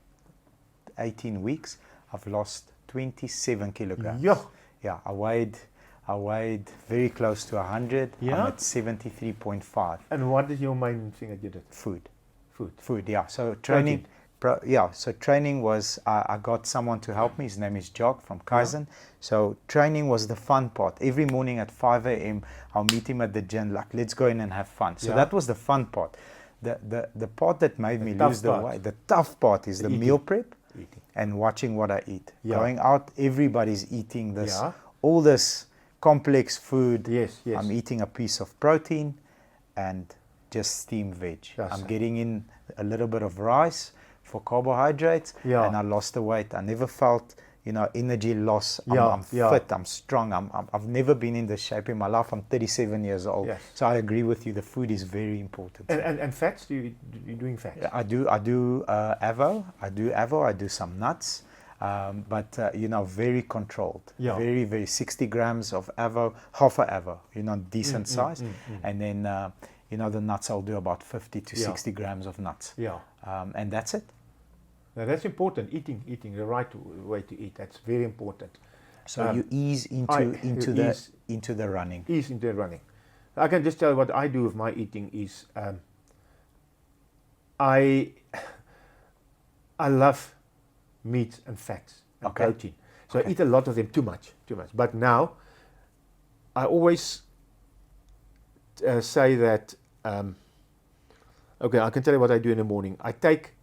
18 weeks, I've lost 27 kilograms. Yeah, I weighed very close to 100. Yeah. I'm at 73.5. And what is your main thing that you did? Food, yeah. So training, training was, I got someone to help me. His name is Jock from Kaizen. Yeah. So training was the fun part. Every morning at 5 a.m. I'll meet him at the gym, like, let's go in and have fun. So that was the fun part. The part that made me lose the weight, the tough part, is the meal prep and watching what I eat. Yeah. Going out, everybody's eating this, all this complex food. Yes. I'm eating a piece of protein and just steamed veg. I'm getting in a little bit of rice for carbohydrates, and I lost the weight. I never felt, energy loss. I'm fit, I'm strong. I've never been in this shape in my life. I'm 37 years old. Yes. So I agree with you. The food is very important. And fats? You're doing fats? Yeah, I do avo. I do some nuts. But very controlled. Very, very 60 grams of avo, half a avo, decent size. And then, the nuts, I'll do about 50 to 60 grams of nuts. And that's it. Now that's important. Eating the right way to eat. That's very important. So you ease into the running. Ease into the running. I can just tell you what I do with my eating is I love meat and fats and protein. So I eat a lot of them, too much. But now I always say that I can tell you what I do in the morning. I take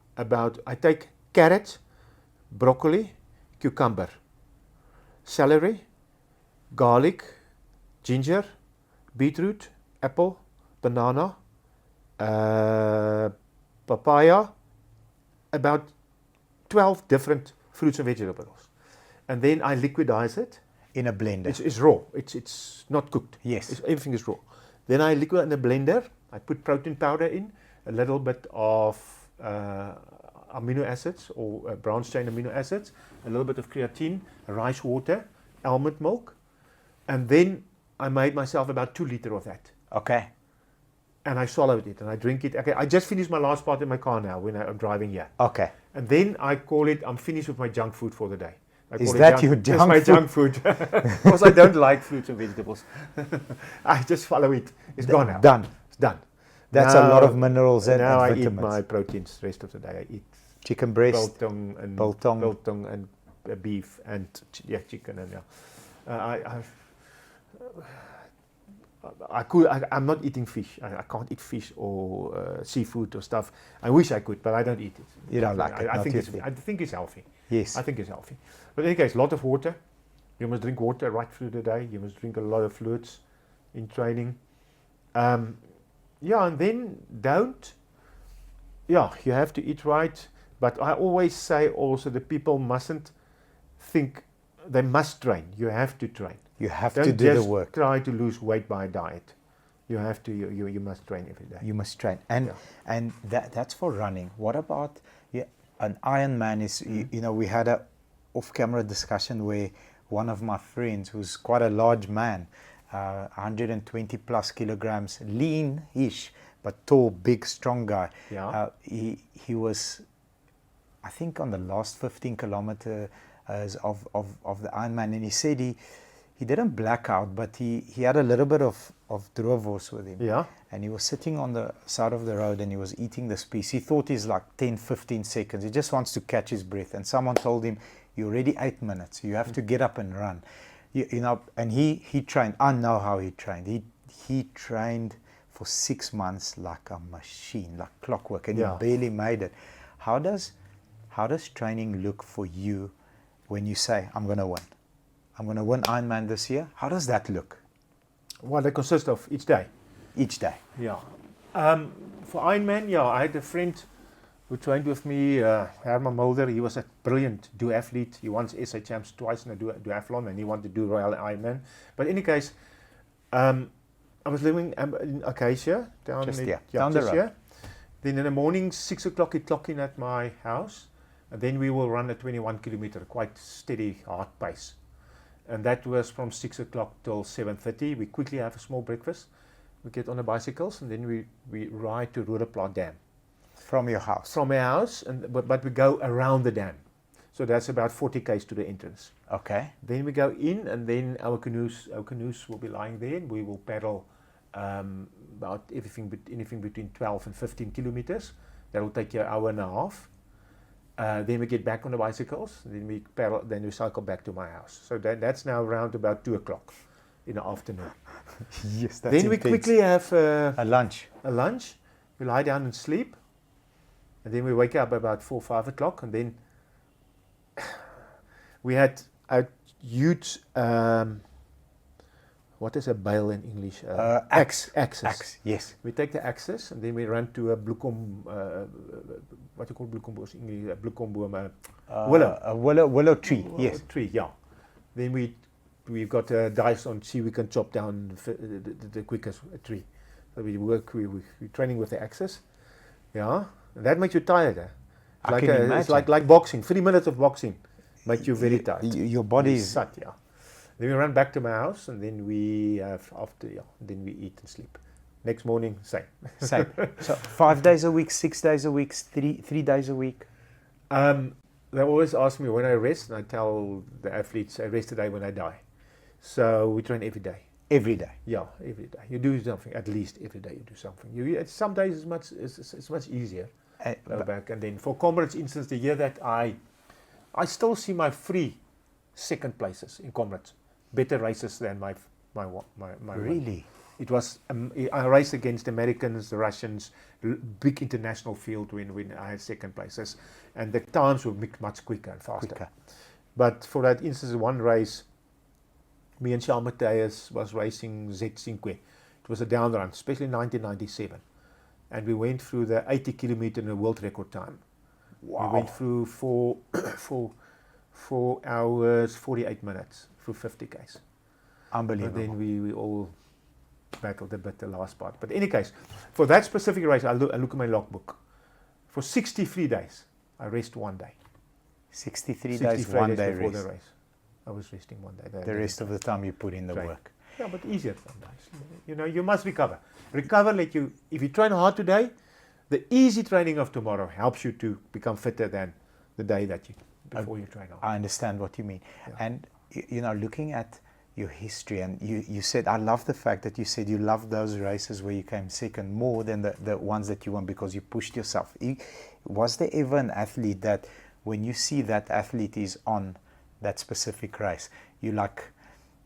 carrots, broccoli, cucumber, celery, garlic, ginger, beetroot, apple, banana, papaya, about 12 different fruits and vegetables. And then I liquidize it. In a blender. It's raw. It's not cooked. Yes. Everything is raw. Then I liquid in a blender. I put protein powder in, a little bit of amino acids or branched chain amino acids, a little bit of creatine, rice water, almond milk, and then I made myself about 2 liters of that. Okay. And I swallowed it and I drink it. Okay, I just finished my last part in my car now when I'm driving here. Okay. And then I call it, I'm finished with my junk food for the day. Is that your junk food? It's my junk food. Because I don't like fruits and vegetables. I just follow it. It's gone now. Done. It's done. That's a lot of minerals and vitamins. Now I eat my proteins the rest of the day. I eat chicken breast, biltong and beef and chicken and I'm not eating fish. I can't eat fish or seafood or stuff. I wish I could, but I don't eat it. You don't like it? I think it's healthy. Yes. I think it's healthy. But in any case, a lot of water. You must drink water right through the day. You must drink a lot of fluids in training. And then you have to eat right. But I always say also that people mustn't think they must train. You have to train. You have to do the work. Don't try to lose weight by diet. You have to. You must train every day. You must train, and that's for running. What about an Ironman? Is we had a off-camera discussion where one of my friends, who's quite a large man, 120 plus kilograms, lean-ish, but tall, big, strong guy. Yeah. He was, I think, on the last 15 kilometers of the Ironman, and he said he didn't black out, but he had a little bit of droevos with him. Yeah. And he was sitting on the side of the road and he was eating this piece. He thought he's like 10, 15 seconds. He just wants to catch his breath. And someone told him, you're already 8 minutes. You have to get up and run. And he trained. I know how he trained. He trained for 6 months like a machine, like clockwork, and he barely made it. How does training look for you when you say, I'm going to win? I'm going to win Ironman this year. How does that look? What it consists of each day? Each day. Yeah. For Ironman, yeah, I had a friend who trained with me, Herman Mulder. He was a brilliant duathlete. He won SA champs twice in a duathlon, and he wanted to do Royal Ironman. But in any case, I was living in Acacia, down Just in, here, yeah, down the just road. here. Then in the morning, 6 o'clock, he'd clock in at my house, and then we will run a 21 kilometer, quite steady, hard pace. And that was from 6 o'clock till 7:30. We quickly have a small breakfast. We get on the bicycles, and then we ride to Roodeplaat Dam. From your house? From our house, but we go around the dam. So that's about 40 k's to the entrance. Okay. Then we go in, and then our canoes will be lying there, and we will paddle about anything between 12 and 15 kilometers. That will take you an hour and a half. Then we get back on the bicycles, then we paddle, then we cycle back to my house. So that's now around about 2 o'clock in the afternoon. Yes, that's Then we intense. quickly have a lunch. We lie down and sleep, and then we wake up about 4, 5 o'clock, and then we had a huge, what is a bale in English? Axes. Axe, yes. We take the axes, and then we run to a bloekom, what you call bloekomboom in English? Bloekomboom, willow. A willow tree, yes. Tree, yeah. Then we've got dice on, see we can chop down the quickest tree. So we're training with the axes, yeah. And that makes you tired. I can imagine. It's like boxing. 3 minutes of boxing makes you very tired. Your body is... Sat, yeah. Then we run back to my house, and then we have then we eat and sleep. Next morning, same. Same. So 5 days a week, 6 days a week, three days a week? They always ask me when I rest, and I tell the athletes I rest today when I die. So we train every day. Every day? Yeah, every day. You do something, at least every day you do something. Some days it's much easier. Go back, and then for Comrades instance, the year that I still see my 3 second places in Comrades, better races than my Really? It was I raced against the Americans, the Russians, big international field when I had second places, and the times were much quicker and faster. But for that instance, one race, me and Charles Matthias was racing Z5. It was a down run, especially in 1997. And we went through the 80 kilometer in a world record time. Wow. We went through 4 hours, 48 minutes through 50 k's. Unbelievable. And then we all battled a bit the last part. But in any case, for that specific race, I look at my logbook. For 63 days, I rest 1 day. 63 days, 1 day before rest. the race. I was resting 1 day. The rest of the time you put in the work. Yeah, but easier sometimes. You know, you must recover. Recover, if you train hard today, the easy training of tomorrow helps you to become fitter than the day before you train hard. I understand what you mean. Yeah. And, you know, looking at your history, and you said, I love the fact that you said you loved those races where you came second more than the ones that you won because you pushed yourself. Was there ever an athlete that when you see that athlete is on that specific race, you like,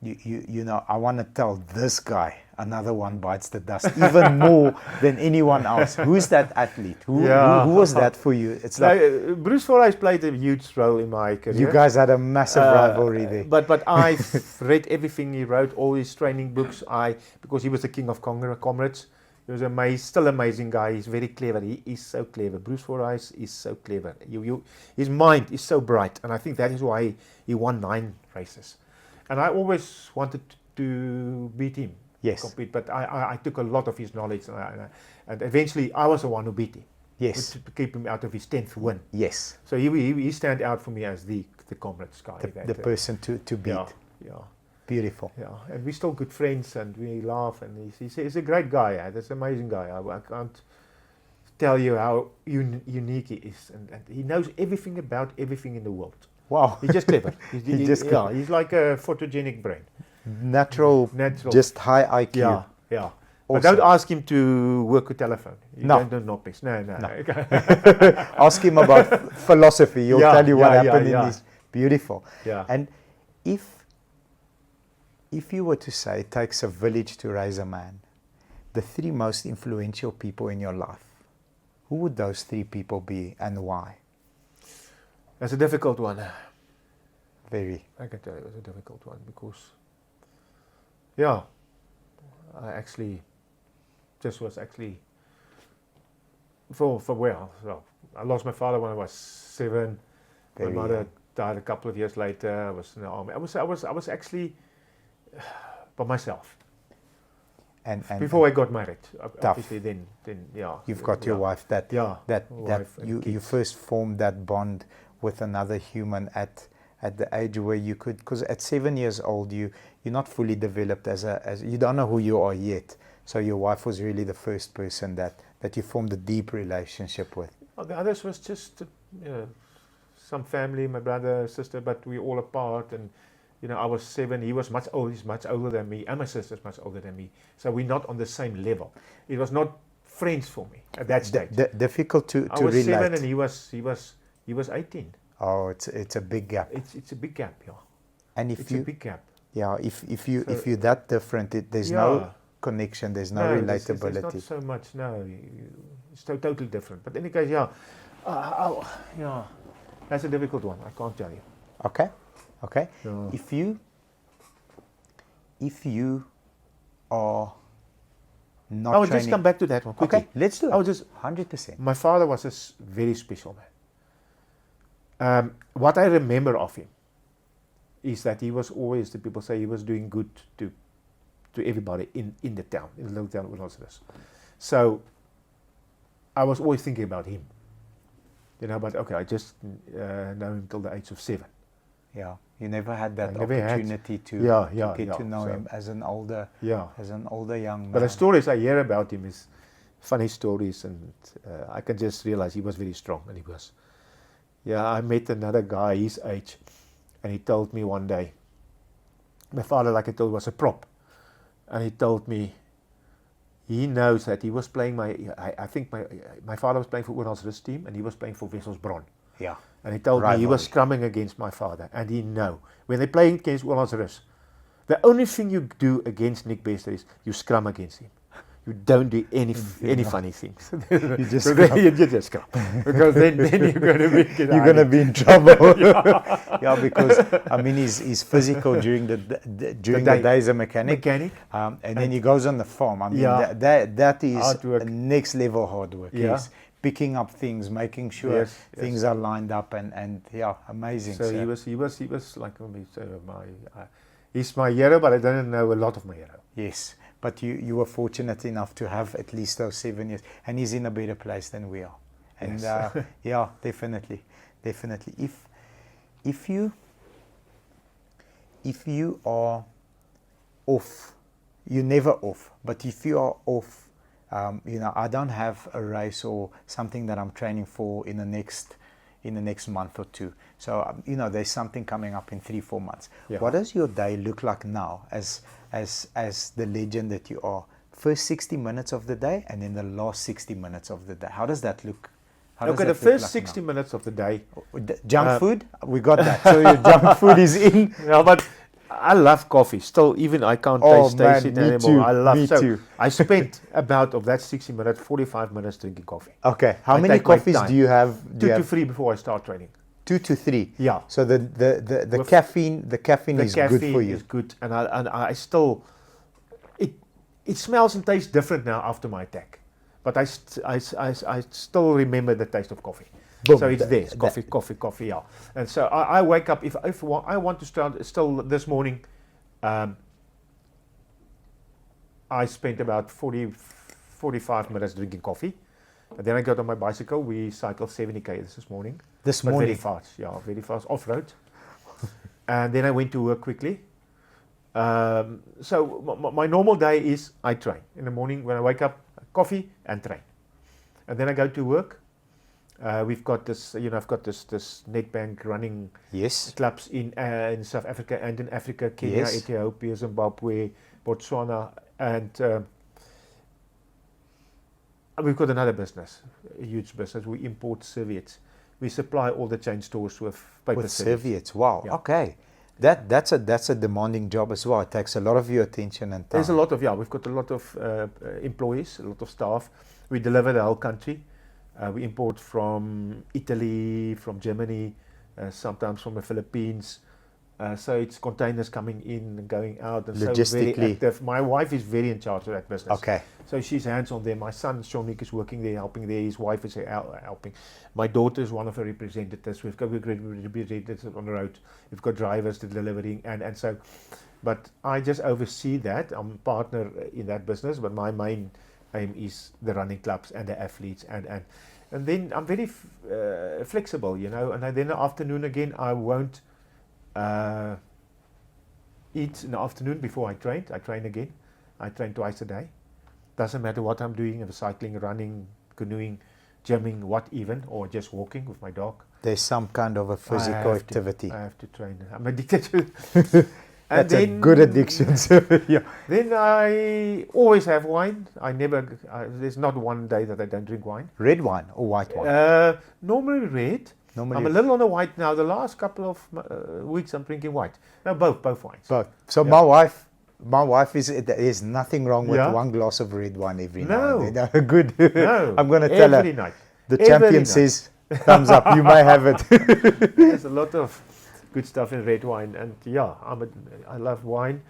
you know, I want to tell this guy another one bites the dust even more than anyone else? Who's that athlete? Who was that for you? It's like Bryce Fordyce played a huge role in my career. you guys had a massive rivalry there. But I've read everything he wrote, all his training books. Because he was the king of Comrades. He was still amazing guy. He's very clever. He is so clever. Bryce Fordyce is so clever. His mind is so bright, and I think that is why he won 9 races. And I always wanted to beat him. Yes. Compete, but I took a lot of his knowledge, and eventually I was the one who beat him. Yes. To keep him out of his 10th win. Yes. So he stand out for me as the Comrades guy. The person to beat. Yeah. Beautiful. Yeah, and we're still good friends, and we laugh, and he's a great guy. That's an amazing guy. I can't tell you how unique he is, and he knows everything about everything in the world. Wow. He's just clever. He's like a photogenic brain. Natural. Just high IQ. Yeah. Awesome. But don't ask him to work a telephone. No. Don't knock this. No. Ask him about philosophy. He'll tell you what happened in this. Beautiful. Yeah. And if you were to say it takes a village to raise a man, the 3 most influential people in your life, who would those 3 people be and why? That's a difficult one. Very. I can tell you it was a difficult one because, I actually just was For well, I lost my father when I was 7. Very my mother young. died a couple of years later. I was in the army. I was actually by myself And before I got married. Tough. Obviously, then yeah. you've got your wife that wife and you kids. first formed that bond with another human at the age where you could, because at 7 years old you're not fully developed as you don't know who you are yet. So your wife was really the first person that you formed a deep relationship with. Well, the others was just some family, my brother, sister, but we all apart. And I was 7. He was much older. He's much older than me, and my sister's much older than me. So we're not on the same level. It was not friends for me at that stage. Difficult to I was relate. 7 and he was 18. Oh, it's a big gap. It's a big gap, yeah. And It's a big gap. Yeah, if you're that different, there's no connection, there's no relatability. There's not so much. No, it's totally different. But in any case, yeah, that's a difficult one. I can't tell you. Okay. Yeah. If you are not I will training, just come back to that one quickly. Okay, let's do it. I will just 100%. My father was a very special man. What I remember of him is that he was always, the people say, he was doing good to everybody in the town, in the little town of Rugby. So I was always thinking about him. But okay, I just know him till the age of 7. Yeah, you never had that I never opportunity to get to know him as an older young man. But the stories I hear about him is funny stories, and I can just realize he was very strong, and he was. Yeah, I met another guy his age, and he told me one day, my father, like I told you, was a prop, and he told me he knows that he was playing I think my father was playing for Ooral's team, and he was playing for Wesselsbron. Yeah. And he told Rivalry. me he was scrumming against my father, and he know when they play against Ooral's, the only thing you do against Nick Bester is you scrum against him. You don't do any funny things. You just you just scrum, because then you're gonna be in trouble. Yeah, because I mean he's physical during the day as a mechanic. And then he goes on the farm. I mean that is next level hard work. Yeah. He's picking up things, making sure things are lined up, and amazing. So he was like he's my hero, but I didn't know a lot of my hero. Yes. But you were fortunate enough to have at least those 7 years, and he's in a better place than we are. And yes. Definitely. If you are off, you're never off. But if you are off, I don't have a race or something that I'm training for in the next month or 2. So there's something coming up in 3-4 months. Yeah. What does your day look like now as the legend that you are? First 60 minutes of the day, and then the last 60 minutes of the day. How does that look? The first 60 minutes of the day. Junk food, we got that. So your junk food is in. No, but I love coffee. Still, even I can't taste it anymore. Too. I love me so. Too. I spent about of that 60 minutes, 45 minutes drinking coffee. Okay. How many coffees do you have? 2 to 3 before I start training. 2 to 3. Yeah. So the caffeine is good for you. Is good, and I still it smells and tastes different now after my attack, but I still remember the taste of coffee. Boom. So it's there, coffee. Yeah. And so I wake up if I want to start. Still this morning, I spent about 45 minutes drinking coffee. And then I got on my bicycle. We cycled 70k this morning. Very fast, very fast off-road. And then I went to work quickly. So my normal day is I train. In the morning when I wake up, coffee and train. And then I go to work. We've got this, I've got this Nedbank running clubs in South Africa and in Africa, Kenya, Ethiopia, Zimbabwe, Botswana, and we've got another business, a huge business. We import serviettes. We supply all the chain stores with paper serviettes. Wow. Yeah. Okay. That's a demanding job as well. It takes a lot of your attention and time. There's a lot of we've got a lot of employees, a lot of staff. We deliver the whole country. We import from Italy, from Germany, sometimes from the Philippines, So it's containers coming in and going out, and so very Logistically. active. My wife is very in charge of that business. Okay. So she's hands on there. My son Shawnik is working there, helping there. His wife is helping. My daughter is one of her representatives. We've got representatives on the road. We've got drivers delivering, and so. But I just oversee that. I'm a partner in that business, but my main aim is the running clubs and the athletes, and then I'm very flexible, you know. And then in the afternoon again, I won't eat in the afternoon before I train. I train again. I train twice a day. Doesn't matter what I'm doing, if cycling, running, canoeing, gymming, what even, or just walking with my dog. There's some kind of a physical activity. I have to train. I'm addicted to. That's a good addiction. Yeah. Then I always have wine. There's not one day that I don't drink wine. Red wine or white wine? Normally red. Normally I'm a little on the white now. The last couple of weeks I'm drinking white. No, both wines. Both. So Yeah. my wife is. There's nothing wrong with Yeah. one glass of red wine every No. night. No. Good. No. I'm gonna tell every her. night. The Every champion night. says, thumbs up. You may have it. There's a lot of good stuff in red wine, and yeah, I love wine.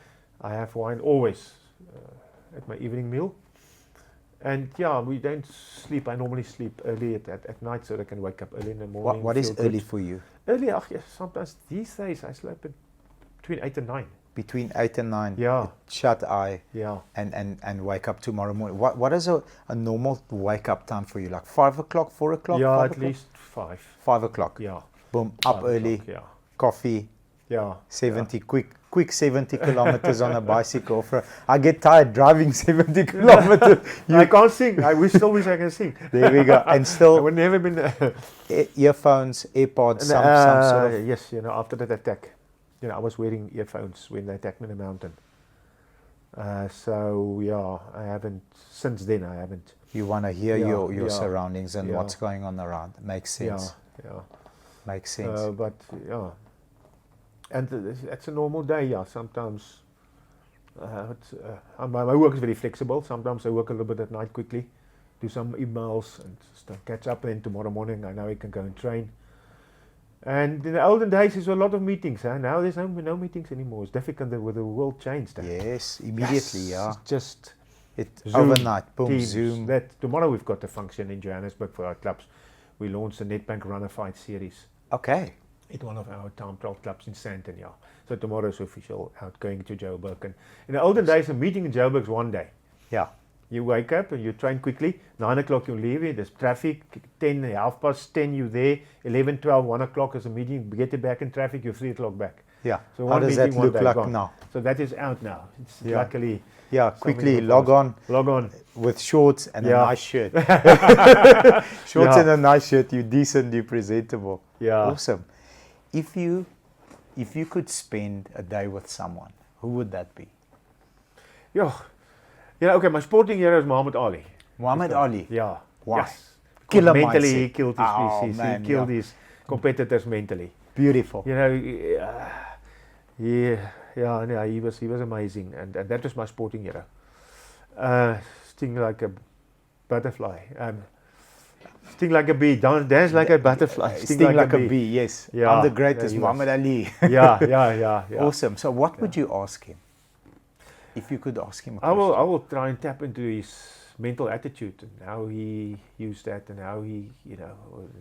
I have wine always at my evening meal. And yeah, we don't sleep. I normally sleep early at night so that I can wake up early in the morning. What is feel good. early for you? Early, yes, sometimes these days I sleep between 8 and 9. Between 8 and 9. Yeah. Shut eye. Yeah. And wake up tomorrow morning. What is a normal wake up time for you? Like 5 o'clock, 4 o'clock? Yeah, 5 at o'clock? least 5. 5 o'clock. Yeah. Boom, up 5 early, o'clock, yeah. coffee, Yeah. 70, quick 70 kilometers on a bicycle. I get tired driving 70 kilometers. I can't sing. I still wish I can sing. There we go. And I still would never been. earphones, AirPods, some sort of. Yes, after that attack, I was wearing earphones when they attacked me in the mountain. So yeah, I haven't since then. I haven't. You want to hear Yeah, your surroundings and yeah. what's going on around. Makes sense. Yeah. Makes sense. But yeah, and it's a normal day. Yeah, sometimes. My work is very flexible. Sometimes I work a little bit at night quickly, do some emails and catch up. And tomorrow morning I know I can go and train. And in the olden days, there's a lot of meetings. Huh? Now there's no meetings anymore. It's difficult with the world changed. Yes, immediately. Yeah, it's just Zoom, overnight. Boom, Teams. Zoom. That tomorrow we've got a function in Johannesburg for our clubs. We launched the Nedbank Runner Fight series. Okay. At one of our town trial clubs in Sandton, yeah. So tomorrow is official out going to Joburg. And in the olden days, a meeting in Joburg is one day. Yeah. You wake up and you train quickly. 9 o'clock you leave it. There's traffic. 10, 10:30 you there. 11, 12, 1 o'clock is a meeting. Get it back in traffic. You're 3 o'clock back. Yeah. So how one does that meeting, one look day like gone. now? So that is out now. It's Yeah. luckily. Yeah, quickly log on with shorts and a nice shirt. Shorts and a nice shirt. You're decent. You're presentable. Yeah. Awesome. If you could spend a day with someone, who would that be? Yeah. Okay, my sporting hero is Muhammad Ali. Muhammad Ali. Yeah. Why? Yes. Killer Mentally, mindset. he killed his Man, he killed his competitors mentally. Beautiful. He was amazing, and that was my sporting hero. Sting like a butterfly. Sting like a bee, dance like a butterfly. Sting like a bee, yes. Yeah, I'm the greatest, yeah, Muhammad Ali. Yeah. Awesome. So what would you ask him? If you could ask him a I question. will try and tap into his mental attitude and how he used that and how he,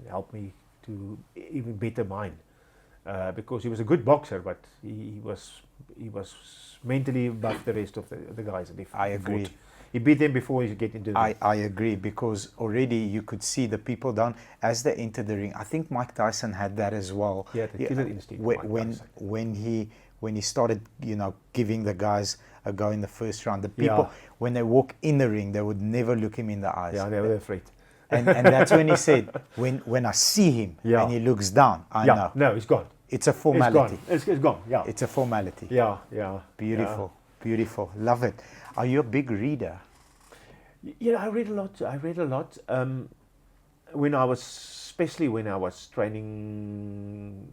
helped me to even better mine. Because he was a good boxer, but he was mentally above the rest of the guys that he fought. I agree. He beat them before he get into the ring. I agree, because already you could see the people down as they entered the ring. I think Mike Tyson had that as well. Yeah, the killer instinct. Mike Tyson. When he started, giving the guys a go in the first round, the people when they walk in the ring, they would never look him in the eyes. Yeah, they were afraid. And that's when he said, when I see him and he looks down, I know. No, he's gone. It's a formality. It's gone. Yeah. It's a formality. Yeah. Beautiful. Love it. Are you a big reader? Yeah, I read a lot. Especially when I was training,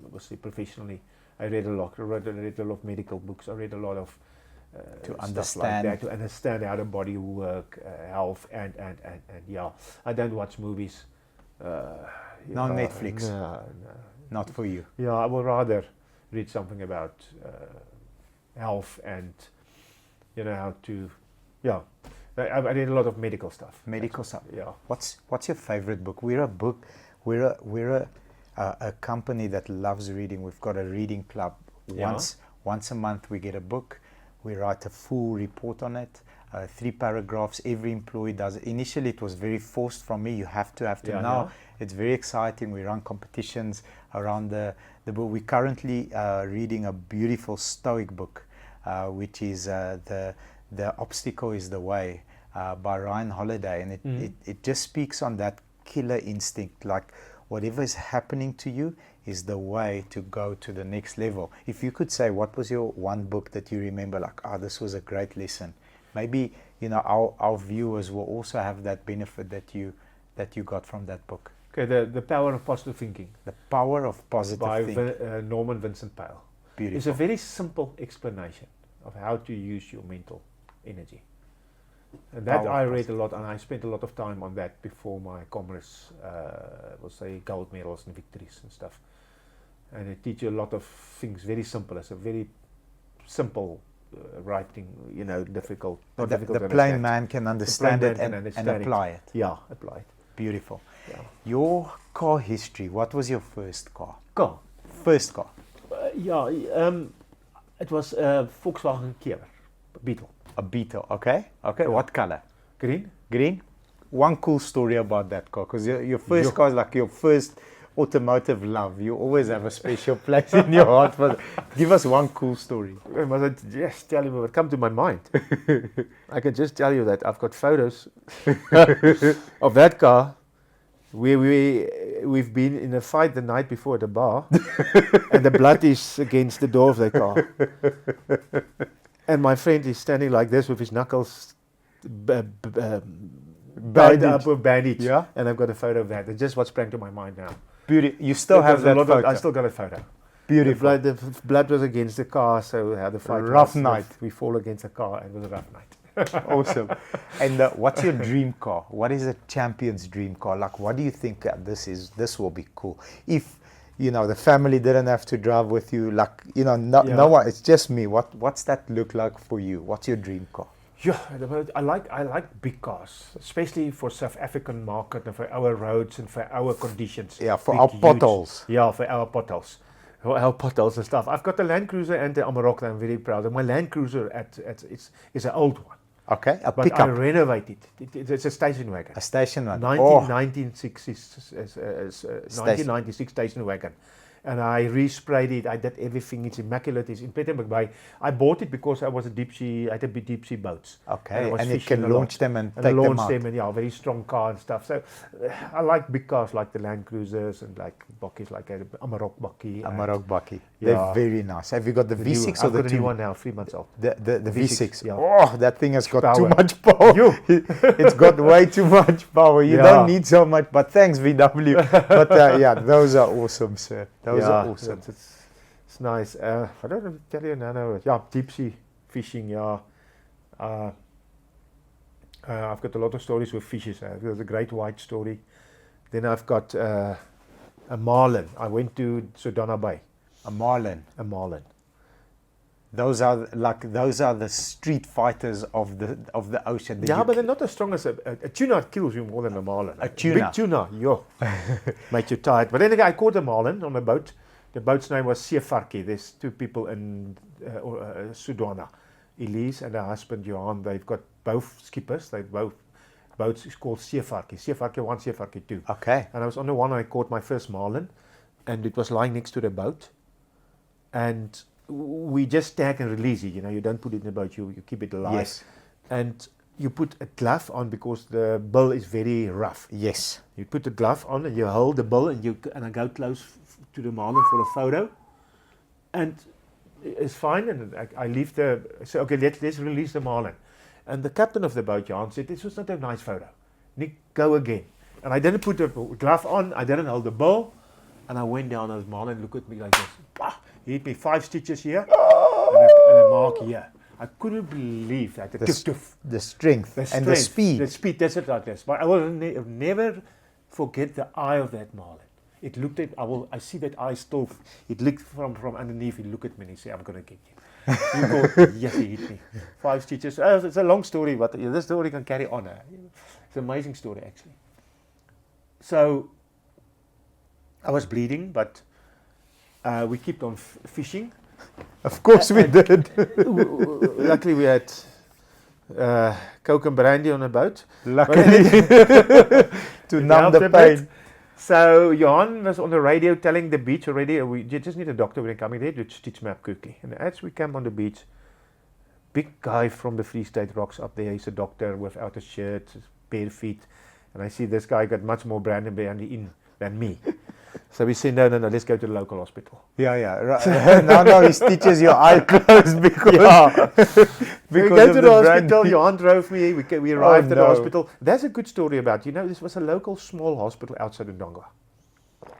obviously professionally, I read a lot. I read a lot of medical books. I read a lot of To stuff like that, to understand how the body work, health, and yeah. I don't watch movies. No Netflix. No. Not for you. Yeah, I would rather read something about health and how to, I read a lot of medical stuff. Medical stuff. Yeah. What's your favorite book? We're a company that loves reading. We've got a reading club. Once a month we get a book. We write a full report on it. 3 paragraphs. Every employee does it. Initially it was very forced from me. You have to. Now it's very exciting. We run competitions around the book. We're currently reading a beautiful Stoic book, which is The Obstacle is the Way, by Ryan Holiday, and it just speaks on that killer instinct, like whatever is happening to you is the way to go to the next level. If you could say, what was your one book that you remember, like, this was a great lesson? Maybe our viewers will also have that benefit that you got from that book. Okay, the Power of Positive Thinking. The Power of Positive Thinking by Norman Vincent Peale. Beautiful. It's a very simple explanation of how to use your mental energy. And that I read a lot, and I spent a lot of time on that before my Comrades, we'll say gold medals and victories and stuff. And it teaches you a lot of things, very simple. It's a very simple writing, difficult. Not difficult the to plain understand. man can understand it and apply it. Yeah, apply it. Beautiful. Yeah. Your car history, what was your first car? First car. It was a Volkswagen Kever, Beetle. A Beetle, okay. Yeah. What color? Green. One cool story about that car, because your first car is like your first automotive love. You always have a special place in your heart for that. Give us one cool story. I must just tell you what come to my mind. I can just tell you that I've got photos of that car where we've been in a fight the night before at a bar, and the blood is against the door of the car. And my friend is standing like this with his knuckles bound up with bandage. Yeah. And I've got a photo of that. It's just what sprang to my mind now. You still have that photo? I still got a photo. Beautiful. The blood was against the car, so how the fight rough was, night. We fall against the car, and it was a rough night. Awesome. And what's your dream car? What is a champion's dream car? Like, what do you think this will be cool? If the family didn't have to drive with you, like, no one, it's just me. What's that look like for you? What's your dream car? Yeah, I like big cars, especially for South African market and for our roads and for our conditions. Yeah, for big, our huge, potholes. Yeah, for our potholes. Our potholes and stuff. I've got a Land Cruiser and the Amarok that I'm very proud of. My Land Cruiser is an old one. Okay, a but pickup. I renovated it. It's a station wagon. A station wagon. 1996 station wagon. And I resprayed it. I did everything. It's immaculate. It's in Pietermaritzburg Bay. I bought it because I was I had a deep sea boats. Okay, and you can launch them and take them out. And very strong car and stuff. So I like big cars like the Land Cruisers and like bakkies like a Amarok bakkie. Amarok bakkie. They're very nice. Have you got the V6 or the 2? I've got a new one now, 3 months old. The V6. Yeah. Oh, that thing has got too much power. It's got way too much power. You don't need so much, but thanks VW. But those are awesome, sir. Those are awesome. It's nice. I don't know, tell you now. Yeah, deep sea fishing. Yeah. I've got a lot of stories with fishes. There's a great white story. Then I've got a Marlin. I went to Sodana Bay. A Marlin. Those are the street fighters of the ocean. Yeah, but they're not as strong as a tuna. Kills you more than a Marlin. A tuna. Big tuna, make you tired. But then again, I caught a Marlin on a boat. The boat's name was Seevarkie. There's 2 people in Sodana, Elise and her husband Johan. They've got both skippers. Boats is called Seevarkie. Seevarkie 1, Seevarkie 2. Okay. And I was on the one. I caught my first Marlin, and it was lying next to the boat, and we just tag and release it. You don't put it in the boat. You keep it alive. Yes. And you put a glove on because the bill is very rough. Yes. You put the glove on and you hold the bill and I go close to the Marlin for a photo, and it's fine. And I leave so okay, let's release the Marlin. And the captain of the boat, Jan, said this was not a nice photo. Nick, go again. And I didn't put the glove on. I didn't hold the bill, and I went down and Marlin looked at me like this. He hit me 5 stitches here and a mark here. I couldn't believe that. The strength and the speed. The speed, that's it like this. But I will never forget the eye of that Marlin. It looked at, I see that eye still, it looked from underneath, it looked at me and he said, I'm going to get you. He called, yes, he hit me. 5 stitches. It's a long story, but this story can carry on. It's an amazing story, actually. So, I was bleeding, but we kept on fishing. Of course we did. Luckily, we had Coke and brandy on the boat. Luckily, to numb the pain. So Johan was on the radio telling the beach already, you just need a doctor when you're coming there to stitch me up quickly. And as we come on the beach, big guy from the Free State rocks up there. He's a doctor without a shirt, bare feet. And I see this guy got much more brandy in than me. So we say, no, let's go to the local hospital. Yeah. Right. No, he stitches your eye closed because we go to the hospital. Johan drove me. We arrived at the hospital. That's a good story about, this was a local small hospital outside of Ndongwa.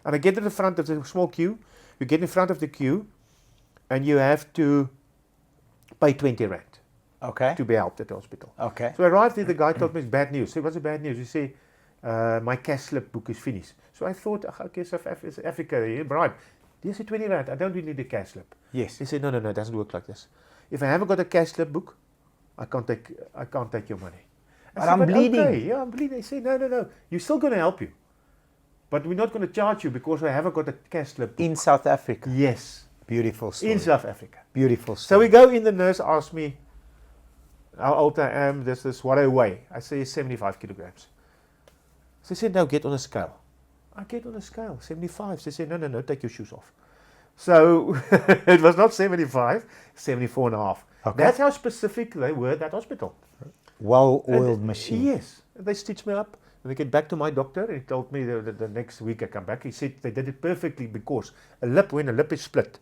And I get to the front of the small queue. You get in front of the queue and you have to pay 20 rand. Okay. To be helped at the hospital. Okay. So I arrived there, the guy told me it's bad news. I said, what's the bad news? He said, my cash slip book is finished. So I thought, okay, South Africa, right. He said 20 rand, I don't really need a cash slip. Yes. He said, no, it doesn't work like this. If I haven't got a cash slip book, I can't take your money. But I'm bleeding. Okay, yeah, I'm bleeding. He said, no, you're still going to help you. But we're not going to charge you because I haven't got a cash slip book. In South Africa? Yes. Beautiful story. In South Africa. Beautiful story. So we go in, the nurse asked me how old I am, this, what I weigh. I say 75 kilograms. So they said, no, get on a scale. I get on a scale, 75. They said, no, take your shoes off. So it was not 75, 74 and a half. Okay. That's how specific they were at that hospital. Well-oiled machine. Yes. They stitched me up. And I get back to my doctor, and he told me the next week I come back. He said they did it perfectly because when a lip is split,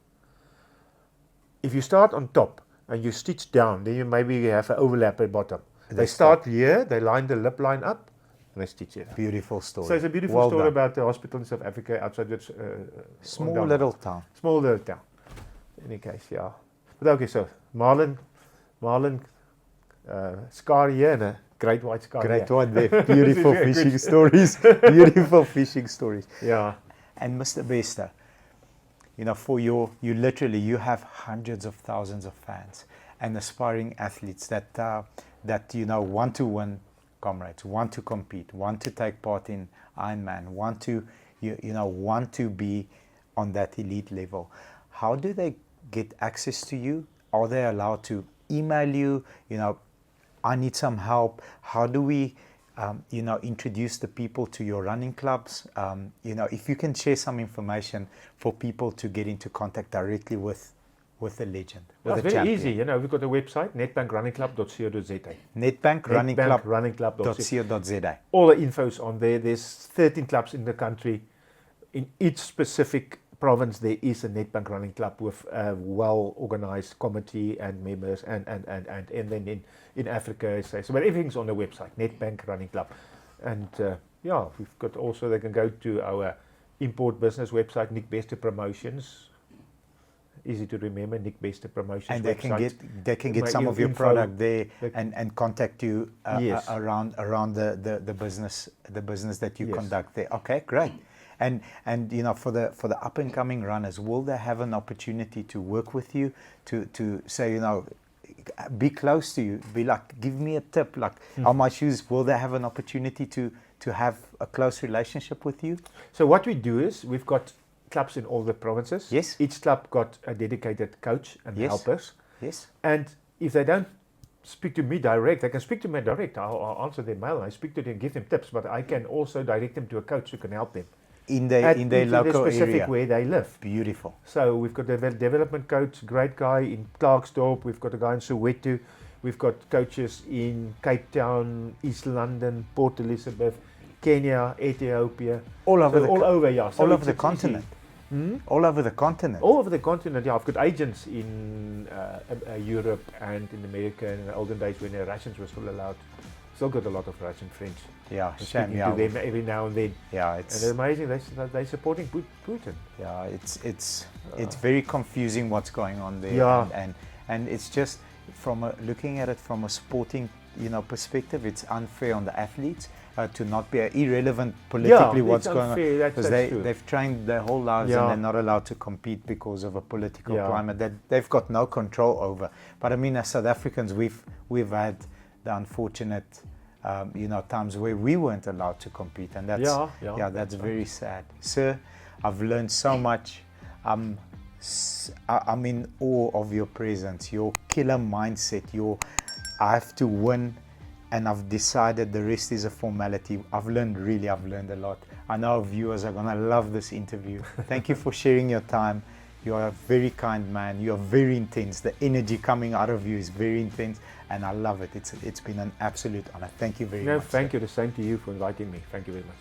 if you start on top and you stitch down, then you maybe have an overlap at bottom. They start here, they line the lip line up, and they stitch it up. Beautiful story. So it's a beautiful story about the hospital in South Africa outside this small little town. Small little town. In any case, yeah. But okay, so Marlin, scar here and a great white scar. Great white there. Beautiful fishing stories. Beautiful fishing stories. Yeah. And Mr. Bester, for you have hundreds of thousands of fans and aspiring athletes that want to win Comrades, want to compete, want to take part in Ironman, want to be on that elite level. How do they get access to you? Are they allowed to email you? I need some help. How do we, introduce the people to your running clubs? If you can share some information for people to get into contact directly with a legend. It's very easy. We've got a website, netbankrunningclub.co.za. Netbankrunningclub.co.za. All the info's on there. There's 13 clubs in the country. In each specific province, there is a Netbank Running Club with a well-organized committee and members, and then in Africa, but everything's on the website, Netbank Running Club. And we've got also, they can go to our import business website, Nick Bester Promotions. Easy to remember, Nick Bester Promotions. And they can get some of your product there and contact you around the business that you conduct there. Okay, great. And for the up and coming runners, will they have an opportunity to work with you to say, be close to you, be like, give me a tip, like on my shoes? Will they have an opportunity to have a close relationship with you? So what we do is we've got clubs in all the provinces. Yes. Each club got a dedicated coach and helpers. Yes. And if they don't speak to me direct, they can speak to me direct. I'll answer their mail. I speak to them, give them tips, but I can also direct them to a coach who can help them in their local specific area where they live. Beautiful. So we've got a development coach, great guy in Clarksdorp. We've got a guy in Soweto. We've got coaches in Cape Town, East London, Port Elizabeth, Kenya, Ethiopia. All over the continent. All over the continent. All over the continent, yeah. I've got agents in Europe and in America. In the olden days when the Russians were still allowed. Still got a lot of Russian friends. Yeah, shame. To them every now and then. Yeah, and they're amazing. They're supporting Putin. Yeah, it's very confusing what's going on there. Yeah. And it's just looking at it from a sporting perspective, it's unfair on the athletes to not be irrelevant politically what's going on. Because they've trained their whole lives and they're not allowed to compete because of a political climate that they've got no control over. But I mean, as South Africans, we've had the unfortunate times where we weren't allowed to compete, and that's very sad. Sir, I've learned so much. I'm in awe of your presence, your killer mindset, I have to win, and I've decided the rest is a formality. I've learned a lot. I know our viewers are going to love this interview. Thank you for sharing your time. You are a very kind man. You are very intense. The energy coming out of you is very intense, and I love it. It's been an absolute honor. Thank you very much. Thank you. The same to you for inviting me. Thank you very much.